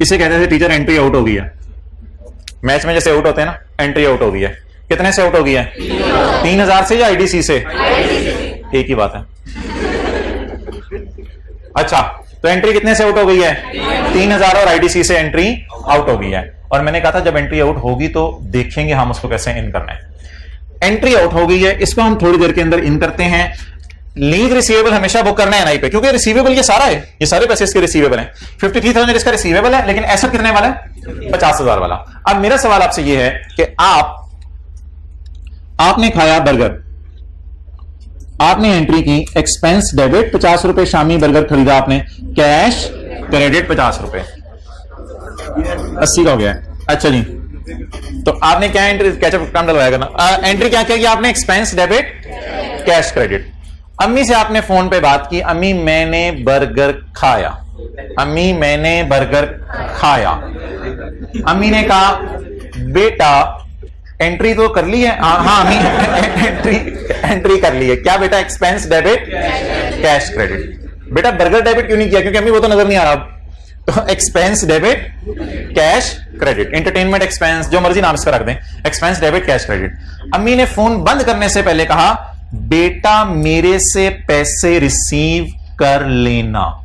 इसे कहते थे टीचर एंट्री आउट हो गई है। मैच में जैसे आउट होते हैं ना, एंट्री आउट हो गई है। कितने से आउट हो गई है? 3,000 से या आईडीसी से? एक ही बात है। अच्छा तो एंट्री कितने से आउट हो गई है? 3,000, और आईडीसी से एंट्री आउट हो गई है। और मैंने कहा था जब एंट्री आउट होगी तो देखेंगे हम उसको कैसे इन करना है। एंट्री आउट हो गई है, इसको हम थोड़ी देर के अंदर इन करते हैं। लीज रिसीवेबल हमेशा बुक करना है एनआई पे, क्योंकि रिसीवेबल ये सारा है, ये सारे पैसे इसके रिसीवेबल हैं। 53,000 इसका रिसीवेबल है, लेकिन एसेट कितने वाला है? 50,000 वाला। अब मेरा सवाल आपसे ये है कि आपने खाया बर्गर, आपने एंट्री की एक्सपेंस डेबिट 50 रुपए, शामी बर्गर खरीदा आपने, कैश क्रेडिट 50 रुपए, 80 का हो गया। अच्छा जी तो आपने क्या एंट्री, कैचअप काम डलवाया करना, एंट्री क्या किया आपने? Expense debit cash credit. अम्मी से आपने फोन पे बात की, अम्मी मैंने बर्गर खाया, अम्मी मैंने बर्गर खाया। अम्मी ने कहा बेटा एंट्री तो कर ली है? हाँ अम्मी एंट्री कर ली है। क्या बेटा? Expense debit cash credit. बेटा बर्गर डेबिट क्यों नहीं किया? क्योंकि अम्मी वो तो नजर नहीं आ रहा। तो expense debit cash credit, entertainment expense, जो मर्जी नाम इसका रख दें, एक्सपेंस डेबिट कैश क्रेडिट। अम्मी ने फोन बंद करने से पहले कहा बेटा मेरे से पैसे रिसीव कर लेना,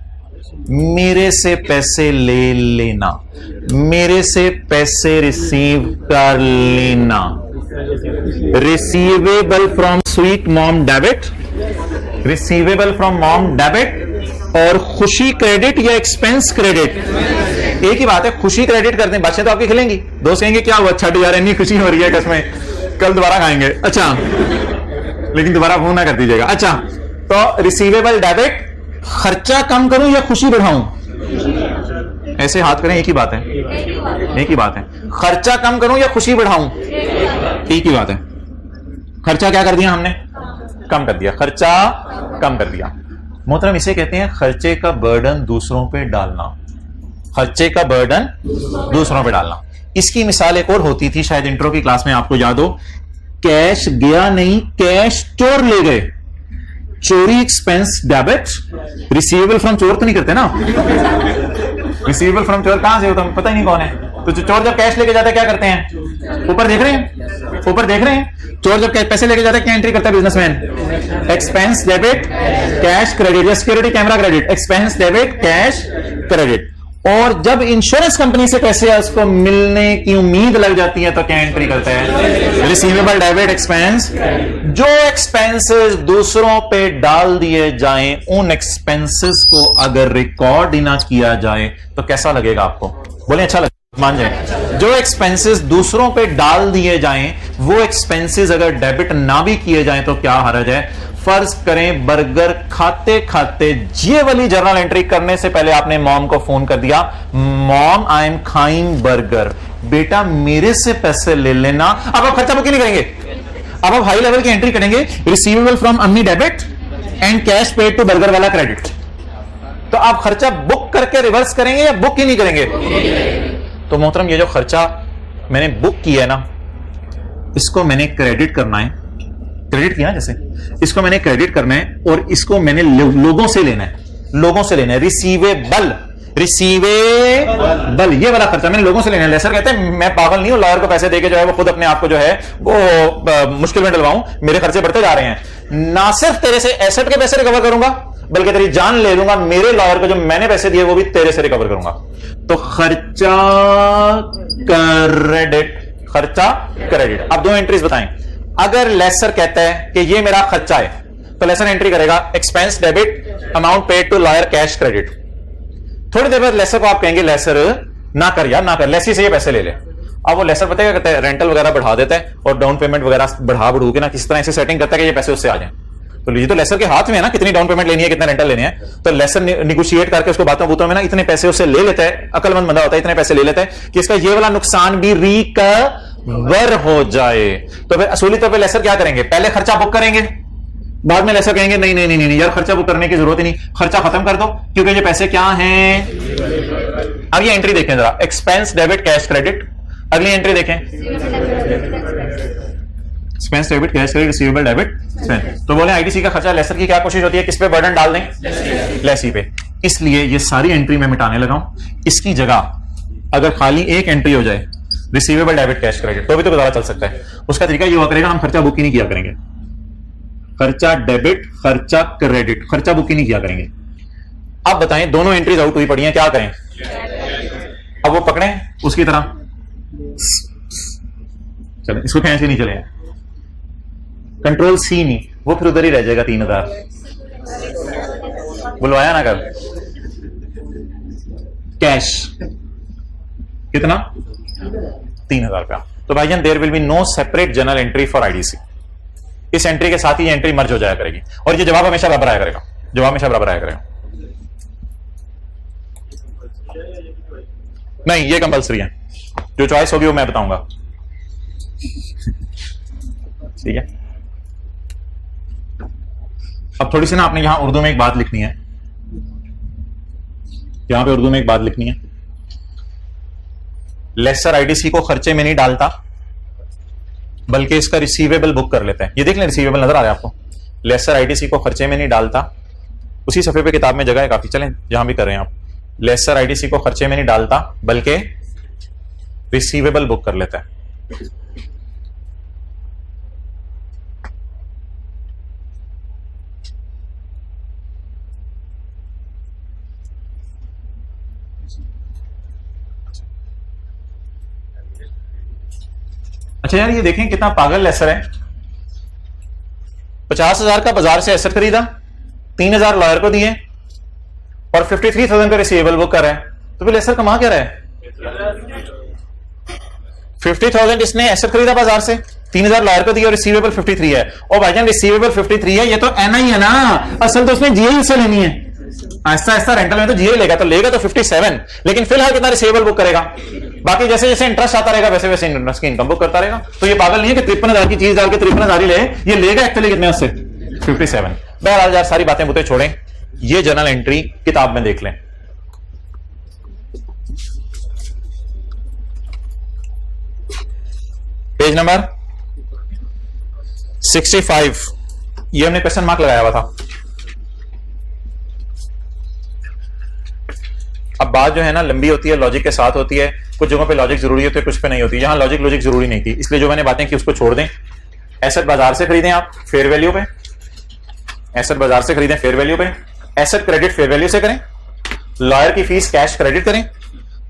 मेरे से पैसे ले लेना, मेरे से पैसे रिसीव कर लेना। Receivable from sweet mom debit, receivable from mom debit, और खुशी क्रेडिट या एक्सपेंस क्रेडिट एक ही बात है। खुशी क्रेडिट करते हैं, बच्चे तो आपकी खिलेंगी, दोस्त कहेंगे क्या हुआ छठ यार इतनी खुशी हो रही है कसमें, कल दोबारा खाएंगे। अच्छा लेकिन दोबारा फोन ना कर दीजिएगा। अच्छा तो रिसीवेबल डेबिट, खर्चा कम करूं या खुशी बढ़ाऊं? ऐसे हाथ करें, एक ही बात है, एक ही बात है। खर्चा कम करूं या खुशी बढ़ाऊं? ठीक ही बात है। खर्चा क्या कर दिया हमने? कम कर दिया। खर्चा कम कर दिया। मोहतरम, इसे कहते हैं खर्चे का बर्डन दूसरों पे डालना। खर्चे का बर्डन दूसरों पे डालना। इसकी मिसाल एक और होती थी, शायद इंट्रो की क्लास में आपको याद हो। कैश गया नहीं, कैश चोर ले गए। चोरी एक्सपेंस डेबिट, रिसीवेबल फ्रॉम चोर तो नहीं करते ना। रिसीवेबल फ्रॉम चोर कहां से होता है, पता ही नहीं कौन है। तो जो चोर जब कैश लेके जाता है क्या करते हैं? ऊपर देख रहे हैं, ऊपर देख रहे हैं। चोर जब पैसे लेके जाता है क्या एंट्री करता है businessman? Expense debit cash credit, या security camera credit, expense debit cash credit. और जब इंश्योरेंस कंपनी से पैसे उसको मिलने की उम्मीद लग जाती है तो क्या एंट्री करता है? Receivable debit expense. जो एक्सपेंसेस दूसरों पे डाल दिए जाएं, उन एक्सपेंसेस को अगर रिकॉर्ड ही ना किया जाए तो कैसा लगेगा आपको? बोले अच्छा लगेगा, मान जाए। जो एक्सपेंसेस दूसरों पे डाल दिए जाएं, वो एक्सपेंसेस अगर डेबिट ना भी किए जाएं तो क्या हर्ज है? फर्ज करें बर्गर खाते खाते ये वाली जर्नल एंट्री करने से पहले आपने मॉम को फोन कर दिया, मॉम आई एम खाइंग बर्गर, बेटा मेरे से पैसे ले लेना। अब आप खर्चा बुक ही नहीं करेंगे, अब आप हाई लेवल की एंट्री करेंगे, रिसीवेबल फ्रॉम अम्मी debit and cash paid to बर्गर वाला क्रेडिट। तो आप खर्चा बुक करके रिवर्स करेंगे या बुक ही नहीं करेंगे? तो मोहतरम, ये जो खर्चा मैंने बुक किया है ना, इसको मैंने क्रेडिट करना है। क्रेडिट किया जैसे, इसको मैंने क्रेडिट करना है और इसको मैंने लोगों से लेना है, लोगों से लेना है। रिसीवेबल, रिसीवेबल ये वाला खर्चा मैंने लोगों से लेना है। लेसर कहते हैं मैं पागल नहीं हूं, लॉयर को पैसे देके जो है वो खुद अपने आप को जो है वो मुश्किल में डलवाऊं, मेरे खर्चे बढ़ते जा रहे हैं। ना सिर्फ तेरे से एसेट के पैसे रिकवर करूंगा, बल्कि तेरी जान ले लूंगा, मेरे लॉयर को जो मैंने पैसे दिए वो भी तेरे से रिकवर करूंगा। तो खर्चा क्रेडिट, खर्चा क्रेडिट। अब दो एंट्रीज बताएं। अगर लेसर कहता है कि ये मेरा खर्चा है, तो लेसर एंट्री करेगा expense debit amount paid to lawyer cash credit. थोड़ी देर बाद लेसर को आप कहेंगे लेसर ना कर यार, ना कर, लेसी से ये पैसे ले ले। अब वो लेसर पता है क्या करता है? रेंटल वगैरह बढ़ा देता है और डाउन पेमेंट वगैरह बढ़ा के ना किस तरह से सेटिंग करता है कि ये पैसे उससे आ जाए। तो ये तो लेसर के हाथ में है ना, कितनी डाउन पेमेंट लेनी है, कितना रेंटल लेने हैं। तो लेसर निगोशिएट करके उसको बातों बूतों में ना इतने पैसे उससे ले लेता है, अकलमंद बंदा होता है, इतने पैसे ले लेता है कि इसका ये वाला नुकसान भी रिकवर हो जाए। तो फिर असूली तौर पे लेसर क्या करेंगे? पहले खर्चा बुक करेंगे, बाद में लेसर कहेंगे नहीं नहीं नहीं नहीं यार, खर्चा बुक करने की जरूरत ही नहीं, खर्चा खत्म कर दो क्योंकि ये पैसे क्या हैं। अब ये एंट्री देखें जरा, एक्सपेंस डेबिट कैश क्रेडिट। अगली एंट्री देखें, expense debit cash credit receivable debit spend. तो बोले आईटीसी का खर्चा, लेसर की क्या कोशिश होती है, किस पे बर्डन डाल दें? लेसी पे। इसलिए ये सारी एंट्री मैं मिटाने लगा हूं। इसकी जगह अगर खाली एक एंट्री हो जाए रिसीवेबल डेबिट कैश क्रेडिट, तो भी तो गुजारा चल सकता है। उसका तरीका ये हुआ करेगा, हम खर्चा बुक ही नहीं किया करेंगे। खर्चा डेबिट, खर्चा क्रेडिट, खर्चा बुक ही नहीं किया करेंगे। अब बताएं, दोनों एंट्रीज आउट हुई पड़ी हैं, क्या करें? अब वो पकड़े उसकी तरह, चलो इसको खींच के नहीं चले, कंट्रोल सी नहीं, वो फिर उधर ही रह जाएगा। 3000 बुलवाया ना कर। कैश कितना? 3000 रुपया। तो भाईजान there will be no separate journal entry for IDC. इस एंट्री के साथ ही एंट्री मर्ज हो जाया करेगी और ये जवाब हमेशा बराबर आया करेगा, जवाब हमेशा बराबर आया करेगा। नहीं, ये कंपल्सरी है, जो चॉइस होगी वो मैं बताऊंगा, ठीक है। अब थोड़ी सी ना आपने यहां उर्दू में एक बात लिखनी है, यहां पे उर्दू में एक बात लिखनी है। लेसर आईडीसी को खर्चे में नहीं डालता, बल्कि इसका रिसीवेबल बुक कर लेता है। ये देख लें, रिसीवेबल नजर आ रहा है आपको। लेसर आईडीसी को खर्चे में नहीं डालता, उसी सफे पे किताब में जगह है काफी, चलें जहां भी कर रहे हैं आप। लेसर आईडीसी को खर्चे में नहीं डालता, बल्कि रिसीवेबल बुक कर लेता है। अच्छा यार, ये देखें कितना पागल लेसर है। 50,000 का बाजार से एसेट खरीदा, 3,000 लॉयर को दिए और 53,000 का रिसीवेबल बुक कर रहा है। तो फिर लेसर कमा क्या रहा है? 50,000 इसने एसेट खरीदा बाजार से, 3,000 लॉयर को दिया और रिसीवेबल 53 है। और भाईजान रिसीवेबल 53 है, ये तो एनआई है ना, असल तो उसने जीआई से लेनी है। आहिस्ता आहिस्ता रेंटल में तो जीआई लेगा तो 57, लेकिन फिलहाल कितना रिसीवेबल बुक करेगा? बाकी जैसे जैसे इंटरेस्ट आता रहेगा वैसे वैसे इंटरेस्ट की इनकम बुक करता रहेगा। तो ये पागल नहीं है कि 53,000 की चीज डाल के 53,000 ही ले, ये लेगा एक्चुअली कितने उससे 57। बहरहाल यार सारी बातें बुतें छोड़ें, ये जर्नल एंट्री किताब में देख लें। पेज नंबर 65, ये हमने क्वेश्चन मार्क लगाया हुआ था। अब बात जो है ना लंबी होती है, लॉजिक के साथ होती है, कुछ जगहों पे लॉजिक जरूरी होती है, कुछ पे नहीं होती। यहां लॉजिक जरूरी नहीं थी, इसलिए जो मैंने बातें की उसको छोड़ दें। एसेट बाजार से खरीदें आप फेयर वैल्यू पे, एसेट बाजार से खरीदें फेयर वैल्यू पे, एसेट क्रेडिट फेयर वैल्यू से करें, लॉयर की फीस कैश क्रेडिट करें,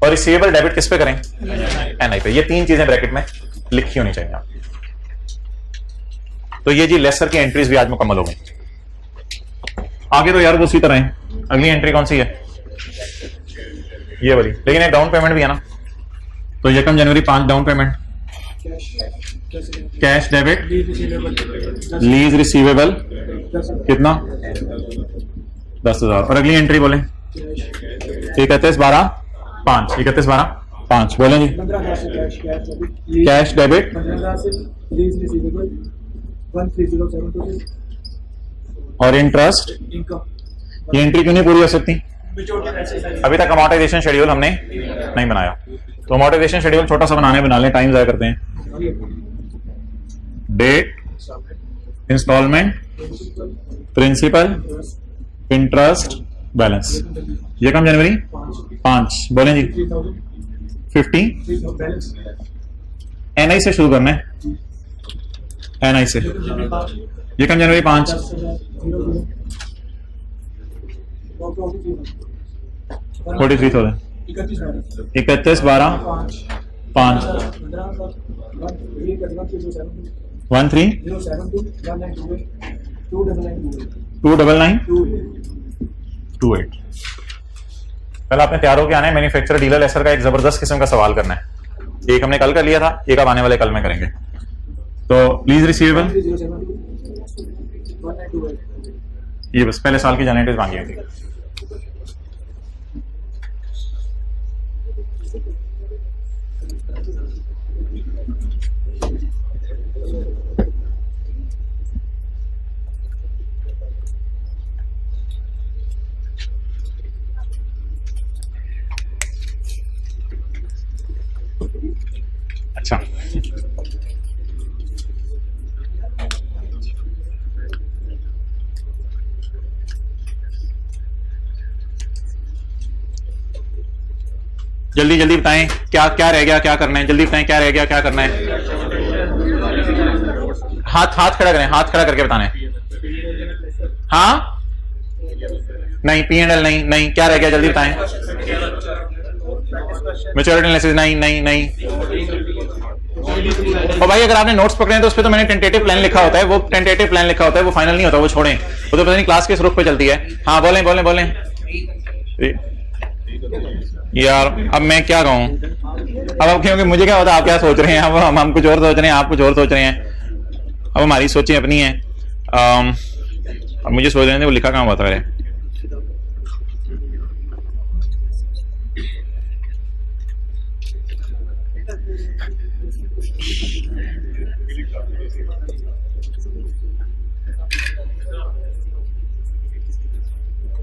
और रिसीवेबल डेबिट किस पे करें, एनआई पे। ये तीन चीजें ब्रैकेट में लिखी होनी चाहिए आप। तो ये जी लेसर की एंट्रीज भी आज मुकम्मल हो गई। आगे तो यार वो उसी तरह है। अगली एंट्री कौन सी है, ये वाली, लेकिन एक डाउन पेमेंट भी है ना। तो 1 जनवरी 5 down payment, cash debit, lease receivable कितना 10,000। और अगली एंट्री बोले 31/12/5, 31/12/5 बोले जी। कैश डेबिट, और इंटरेस्ट। ये एंट्री क्यों नहीं पूरी हो सकती, अभी तक अमोर्टाइजेशन शेड्यूल हमने नहीं बनाया। तो अमोर्टाइजेशन शेड्यूल छोटा सा बना लें, टाइम जाया करते हैं। Date, installment, principal, interest, balance. ये कम जनवरी 5 बोले जी। 50 एनआई से शुरू करना है, एनआई से। ये कम जनवरी 5 43,000, 31/12/5 13-299-28। पहले आपने तैयार होकर आना है। मैन्युफैक्चरर डीलर लेसर का एक जबरदस्त किस्म का सवाल करना है। एक हमने कल कर लिया था, एक अब आने वाले कल में करेंगे। तो लीज रिसीवेबल, ये बस पहले साल की जनरेटिव मांगी थी। अच्छा, जल्दी जल्दी बताएं क्या क्या रह गया, क्या करना है। जल्दी बताएं क्या रह गया, क्या करना है। हाथ खड़ा करें, हाथ खड़ा करके बताना है। हाँ नहीं, P&L नहीं, क्या रह गया जल्दी बताएं। मैच्योरिटी एनालिसिस नहीं। और भाई अगर आपने नोट्स पकड़े हैं तो उस पर तो मैंने टेंटेटिव प्लान लिखा होता है, वो टेंटेटिव प्लान लिखा होता है, वो फाइनल नहीं होता, वो छोड़ें। वो तो पता नहीं क्लास किस रुख पे चलती है। हाँ बोलें यार। अब मैं क्या कहूं, अब क्योंकि मुझे क्या होता है, आप क्या सोच रहे हैं, अब हम कुछ और सोच रहे हैं, आप कुछ और सोच रहे हैं। अब हमारी सोचें अपनी हैं। अब मुझे सोच रहे थे वो लिखा कहाँ हुआ था मेरे।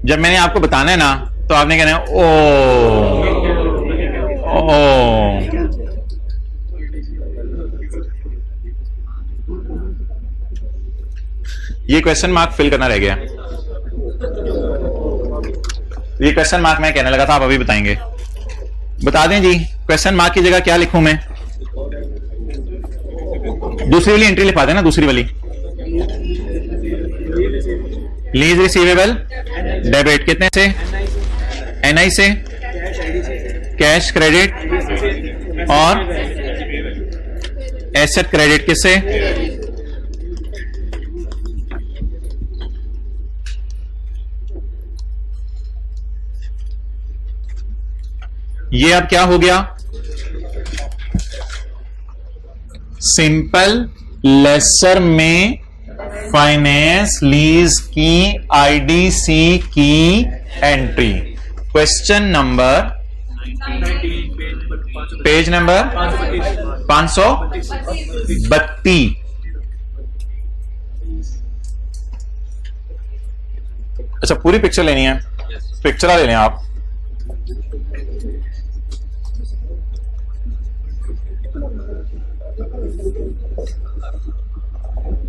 जब मैंने आपको बताना है ना तो आपने कहना है ओ ये क्वेश्चन मार्क फिल करना रह गया। ये क्वेश्चन मार्क मैं कहने लगा था, आप अभी बताएंगे। बता दें जी, क्वेश्चन मार्क की जगह क्या लिखूं मैं। दूसरी वाली एंट्री लिखा देना, दूसरी वाली। लीज रिसीवेबल डेबिट कितने से, एनआई से, कैश क्रेडिट और एसेट क्रेडिट किससे, ये अब क्या हो गया, सिंपल लेसर में फाइनेंस लीज की आईडीसी की entry. Question number page number 532। अच्छा, पूरी पिक्चर लेनी है? पिक्चर ले लें आप।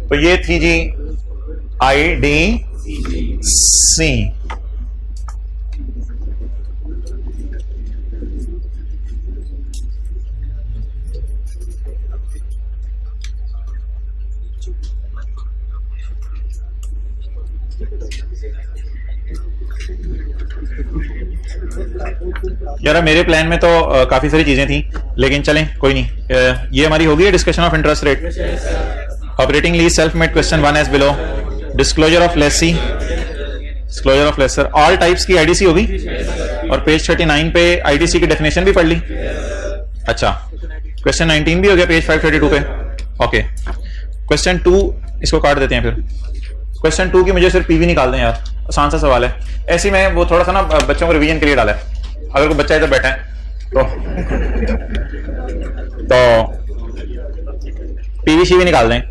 तो ये थी जी IDC। यार मेरे प्लान में तो काफी सारी चीजें थी, लेकिन चलें कोई नहीं। ये हमारी होगी discussion of interest rate, operating lease, self made question 1 as below, disclosure of lessee, disclosure of lessor, all types की आईडीसी होगी, और पेज 39 पे आईडीसी की डेफिनेशन भी पढ़ ली। अच्छा, क्वेश्चन 19 भी हो गया पेज 532 पे। ओके, क्वेश्चन 2 इसको काट देते हैं फिर। क्वेश्चन 2 की मुझे सिर्फ पीवी निकाल दें यार, आसान सा सवाल है। ऐसे में वो थोड़ा सा ना बच्चों को रिवीजन के लिए डाला है। अगर कोई बच्चा इधर बैठा है तो पीवी शीवी निकाल दें।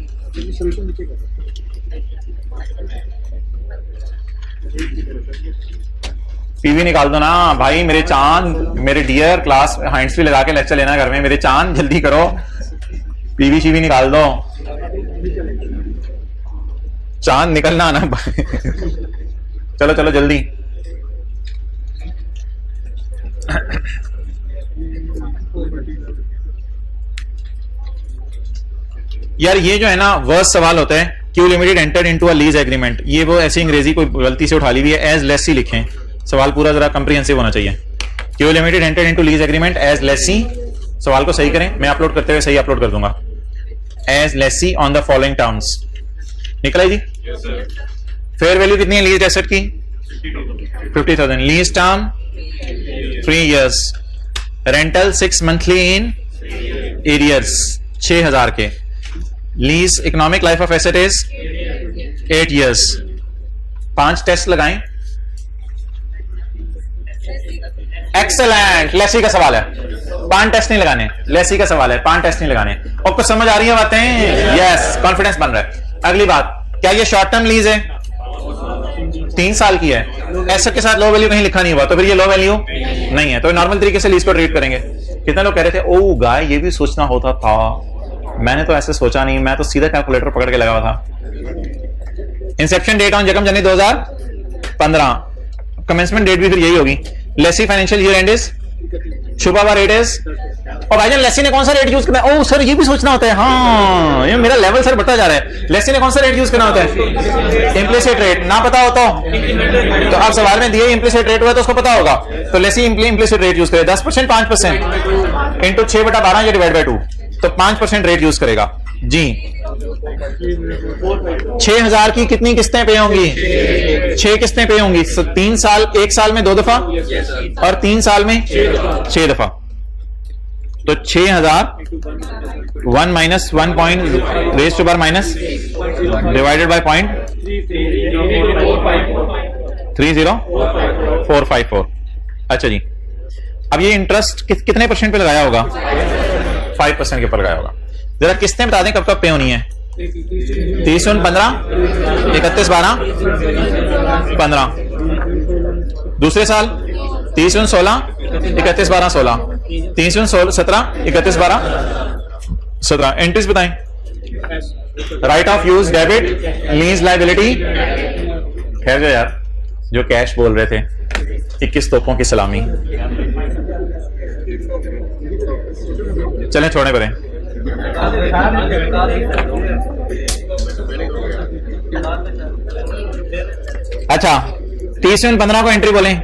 पीवी निकाल दो ना भाई मेरे चांद, मेरे डियर। क्लास हैंड्स भी लगा के लेक्चर लेना घर में, मेरे चांद जल्दी करो, पीवी शीवी निकाल दो। चांद निकलना ना चलो चलो जल्दी। यार ये जो है ना वर्स्ट सवाल होता है, Q limited entered into a lease agreement. ये वो ऐसी अंग्रेजी कोई गलती से उठा ली हुई है, एज लेसी लिखें। सवाल पूरा जरा कंप्रिहेंसिव होना चाहिए। Q limited entered into lease agreement as lessee. सवाल को सही करें, मैं अपलोड करते हुए सही अपलोड कर दूंगा। As lessee on the following terms. निकला जी? फेयर वैल्यू कितनी है लीज एसेट की? 50,000। Lease term 3 years। Rental 6 monthly in arrears 6,000 के। Lease economic life of asset is 8 years। 5 test लगाएं। एक्सेलेंट, लेसी का सवाल है, 5 टेस्ट नहीं लगाने। लेसी का सवाल है, 5 टेस्ट नहीं लगाने। और कुछ समझ आ रही है बातें? यस, कॉन्फिडेंस बन रहा है। अगली बात, क्या ये शॉर्ट टर्म लीज है? 3 साल की है। एसेट के साथ लो वैल्यू कहीं लिखा नहीं हुआ, तो फिर ये लो वैल्यू नहीं है। तो नॉर्मल तरीके से लीज को ट्रीट करेंगे। कितने लोग कह रहे थे ओ गाय ये भी सोचना होता था, मैंने तो ऐसे सोचा नहीं, मैं तो सीधा कैलकुलेटर पकड़ के लगा हुआ था। इंसेप्शन डेट ऑन जकम जनवरी 2015। कमेंसमेंट डेट भी फिर यही होगी। Lessee financial year end is शुभावा रेट इज। और भाईजान लेसी ने कौन सा रेट यूज करना है? ओ सर ये भी सोचना होता है। हाँ ये मेरा लेवल सर बढ़ता जा रहा है। लेसी ने कौन सा रेट यूज करना होता है? Implicit rate. ना पता हो तो आप सवाल में दिए इम्प्लिसिट रेट हुआ तो उसको पता होगा। तो लेसी इम्प्लिसिट रेट यूज करे। 10% 5% इंटू 6/12 या डिवाइड बाय 2, तो 5% रेट यूज करेगा जी। 6,000 की कितनी किस्तें पे होंगी? 6 किस्तें पे होंगी। 3 साल, 1 साल में 2 दफा और 3 साल में 6 दफा। तो 6,000 1 minus 1 point raise to power minus divided by 0.30454। अच्छा जी, अब ये इंटरेस्ट कितने परसेंट पे लगाया होगा? 5% के ऊपर लगाया होगा। जरा किस्तें बता दें कब कब पे होनी है? 30/15, 31/12, 15। दूसरे साल 30/16, 31/12, 16, 30/17, 31/12, 17। एंट्रीज बताएं। Right of use debit, lease liability. खैर जो यार जो कैश बोल रहे थे, 21 तोपों की सलामी। चलें छोड़ने पड़े। अच्छा 30/15 को एंट्री बोलें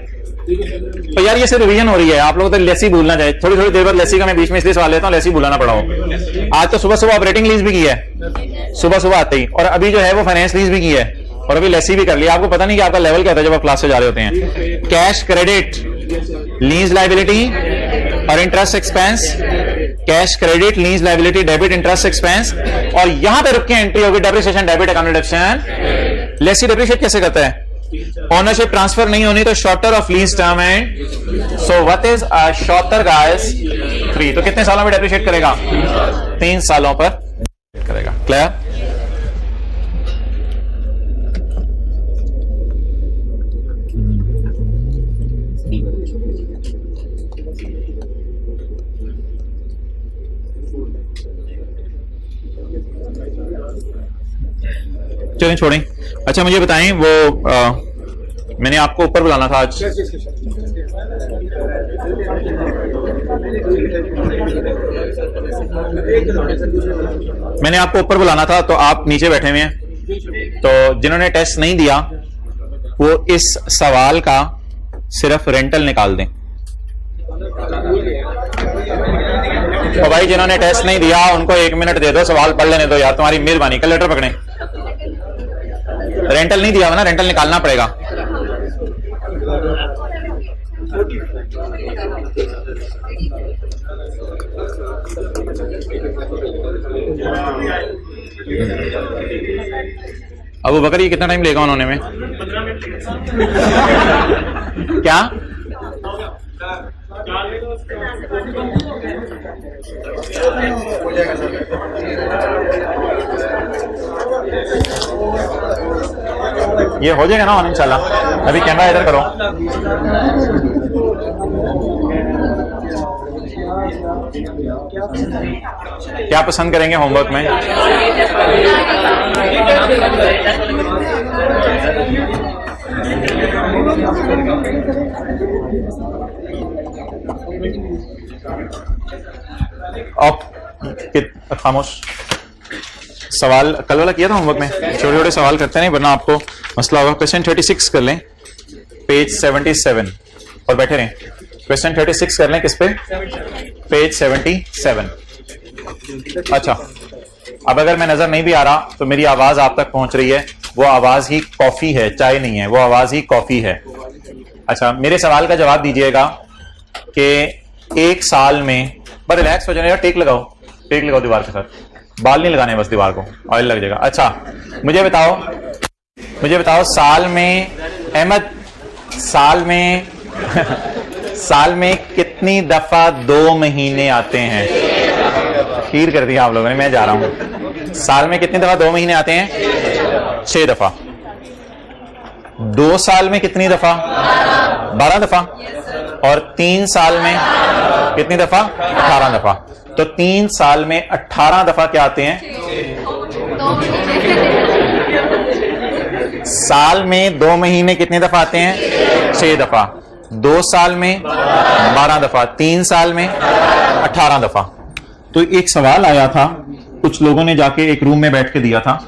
तो यार ये सिर्फ रिवीजन हो रही है। आप लोग तो लेसी भूलना चाहिए। थोड़ी थोड़ी देर बाद लेसी का मैं बीच में इसलिए सवाल लेता हूँ, लेसी भूलना पड़ा हो। आज तो सुबह सुबह ऑपरेटिंग लीज भी की है, सुबह सुबह आते ही, और अभी जो है वो फाइनेंस लीज भी की है, और अभी लेसी भी कर लिया। आपको पता नहीं कि आपका लेवल क्या था जब आप क्लास से जा रहे होते हैं। कैश क्रेडिट, लीज लायबिलिटी और interest expense. Cash credit, lease liability, debit, interest expense, और यहां पे रुक के एंट्री होगी depreciation, debit, account deduction. Lessee depreciate कैसे करता है? ओनरशिप ट्रांसफर नहीं होनी तो shorter of lease term and so what is shorter guys 3। तो कितने सालों में डेप्रिशिएट करेगा? 3 सालों पर करेगा। क्लियर? चलें छोड़ें। अच्छा मुझे बताएं वो मैंने आपको ऊपर बुलाना था आज। मैंने आपको ऊपर बुलाना था तो आप नीचे बैठे हुए हैं। तो जिन्होंने टेस्ट नहीं दिया वो इस सवाल का सिर्फ रेंटल निकाल दें। तो भाई जिन्होंने टेस्ट नहीं दिया उनको 1 मिनट दे दो, सवाल पढ़ लेने दो यार, तुम्हारी मेहरबानी। कल लेटर पकड़े। रेंटल नहीं दिया ना, रेंटल निकालना पड़ेगा। अबू बकर ये कितना टाइम लेगा उन्होंने में? क्या? ये हो जाएगा ना इंशाल्लाह। अभी कैमरा इधर करो। क्या पसंद करेंगे होमवर्क में? खामोश। सवाल कल वाला किया था होमवर्क में, छोटे छोटे सवाल करते नहीं वरना आपको मसला होगा। क्वेश्चन 36 कर लें, पेज 77 और बैठे रहें। क्वेश्चन 36 कर लें किस पे? पेज 77। अच्छा अब अगर मैं नजर नहीं भी आ रहा तो मेरी आवाज आप तक पहुंच रही है, वो आवाज ही कॉफी है, चाय नहीं है, वो आवाज ही कॉफी है। अच्छा मेरे सवाल का जवाब दीजिएगा कि 1 साल में, बस रिलैक्स हो जाए यार, टेक लगाओ दीवार के साथ, बाल नहीं लगाने बस दीवार को, ऑयल लग जाएगा। अच्छा मुझे बताओ साल में अहमद साल में कितनी दफा 2 महीने आते हैं? खीर कर दिया आप लोगों ने, मैं जा रहा हूं। साल में कितनी दफा 2 महीने आते हैं? 6 दफा। 2 साल में कितनी दफा? 12 दफा। और 3 साल में कितनी दफा? 18 दफा। तो 3 साल में 18 दफा क्या आते हैं? साल में 2 महीने कितने दफा आते हैं? 6 दफा। 2 साल में 12 दफा, 3 साल में 18 दफा। तो एक सवाल आया था, कुछ लोगों ने जाके एक रूम में बैठ के दिया था,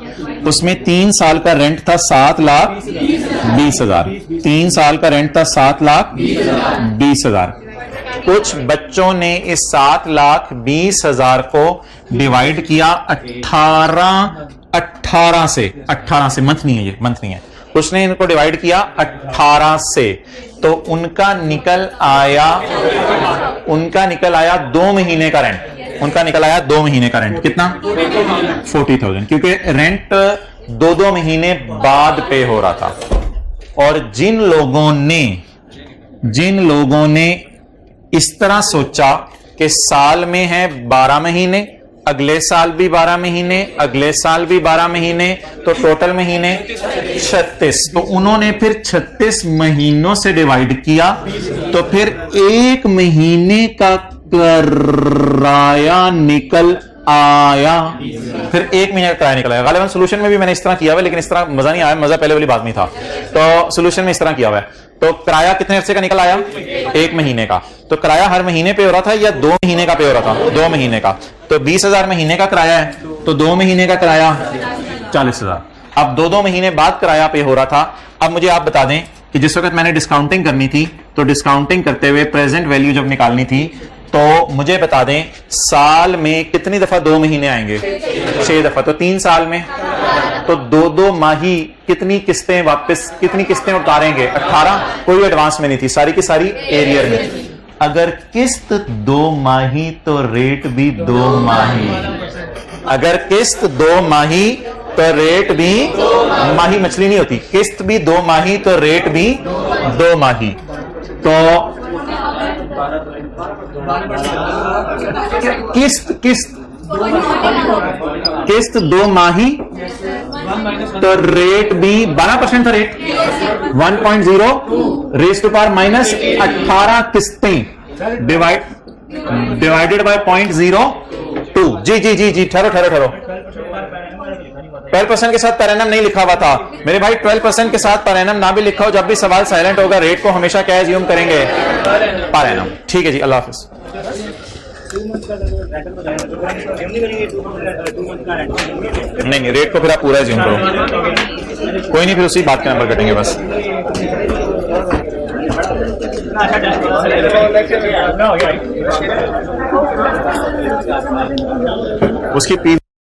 उसमें 3 साल का रेंट था 7,20,000। 3 साल का रेंट था 7,20,000। कुछ बच्चों ने इस 7,20,000 को डिवाइड किया 18 से, मंथ नहीं है ये, मंथ नहीं है, कुछ ने इनको डिवाइड किया 18 से, तो उनका निकल आया 2 महीने का रेंट। उनका निकल आया 2 महीने का रेंट। कितना? 40,000, क्योंकि रेंट 2 महीने बाद पे हो रहा था। और जिन लोगों ने इस तरह सोचा कि साल में है 12 महीने, अगले साल भी 12 महीने, अगले साल भी 12 महीने, तो टोटल महीने 36, तो उन्होंने फिर 36 महीनों से डिवाइड किया, तो फिर 1 महीने का किराया निकल आया। फिर 1 महीने का किराया निकल आया। गालिबन सोल्यूशन में भी मैंने इस तरह किया हुआ है, लेकिन इस तरह मजा नहीं आया, मजा पहले वाली बात में था। तो सोल्यूशन में इस तरह किया हुआ है। तो किराया कितने अरसे का निकल आया? 1 महीने का। तो किराया हर महीने पे हो रहा था या 2 महीने का पे हो रहा था? 2 महीने का। तो 20,000 महीने का किराया है, तो 2 महीने का किराया 40,000। अब 2 महीने बाद किराया पे हो रहा था। अब मुझे आप बता दें कि जिस वक्त मैंने डिस्काउंटिंग करनी थी, तो डिस्काउंटिंग करते हुए प्रेजेंट वैल्यू जब निकालनी थी, तो मुझे बता दें साल में कितनी दफा 2 महीने आएंगे? 6 दफा। तो 3 साल में तो 2 माही कितनी किस्तें उतारेंगे? 18। कोई एडवांस में नहीं थी, सारी की सारी एरियर में। अगर किस्त 2 माही तो रेट भी 2 माही। अगर किस्त 2 माही तो रेट भी माही, मछली नहीं होती, किस्त भी 2 माही तो रेट भी 2 माही। तो किस्त किस्त किस्त 2 माही तो रेट भी 12% था rate, 1.0 raise to power minus 18 किस्तें डिवाइडेड बाय 0.02। जी जी जी जी, ठहरो ठहरो ठहरो। 12% के साथ पर एनम नहीं लिखा हुआ था मेरे भाई, 12% के साथ पर एनम ना भी लिखा हो, जब भी सवाल साइलेंट होगा रेट को हमेशा क्या एज्यूम करेंगे, पर एनम। ठीक है जी, अल्लाह हाफिज। नहीं नहीं, रेट को फिर आप पूरा एज्यूम करो, कोई नहीं, फिर उसी बात के नंबर कटेंगे बस। उसकी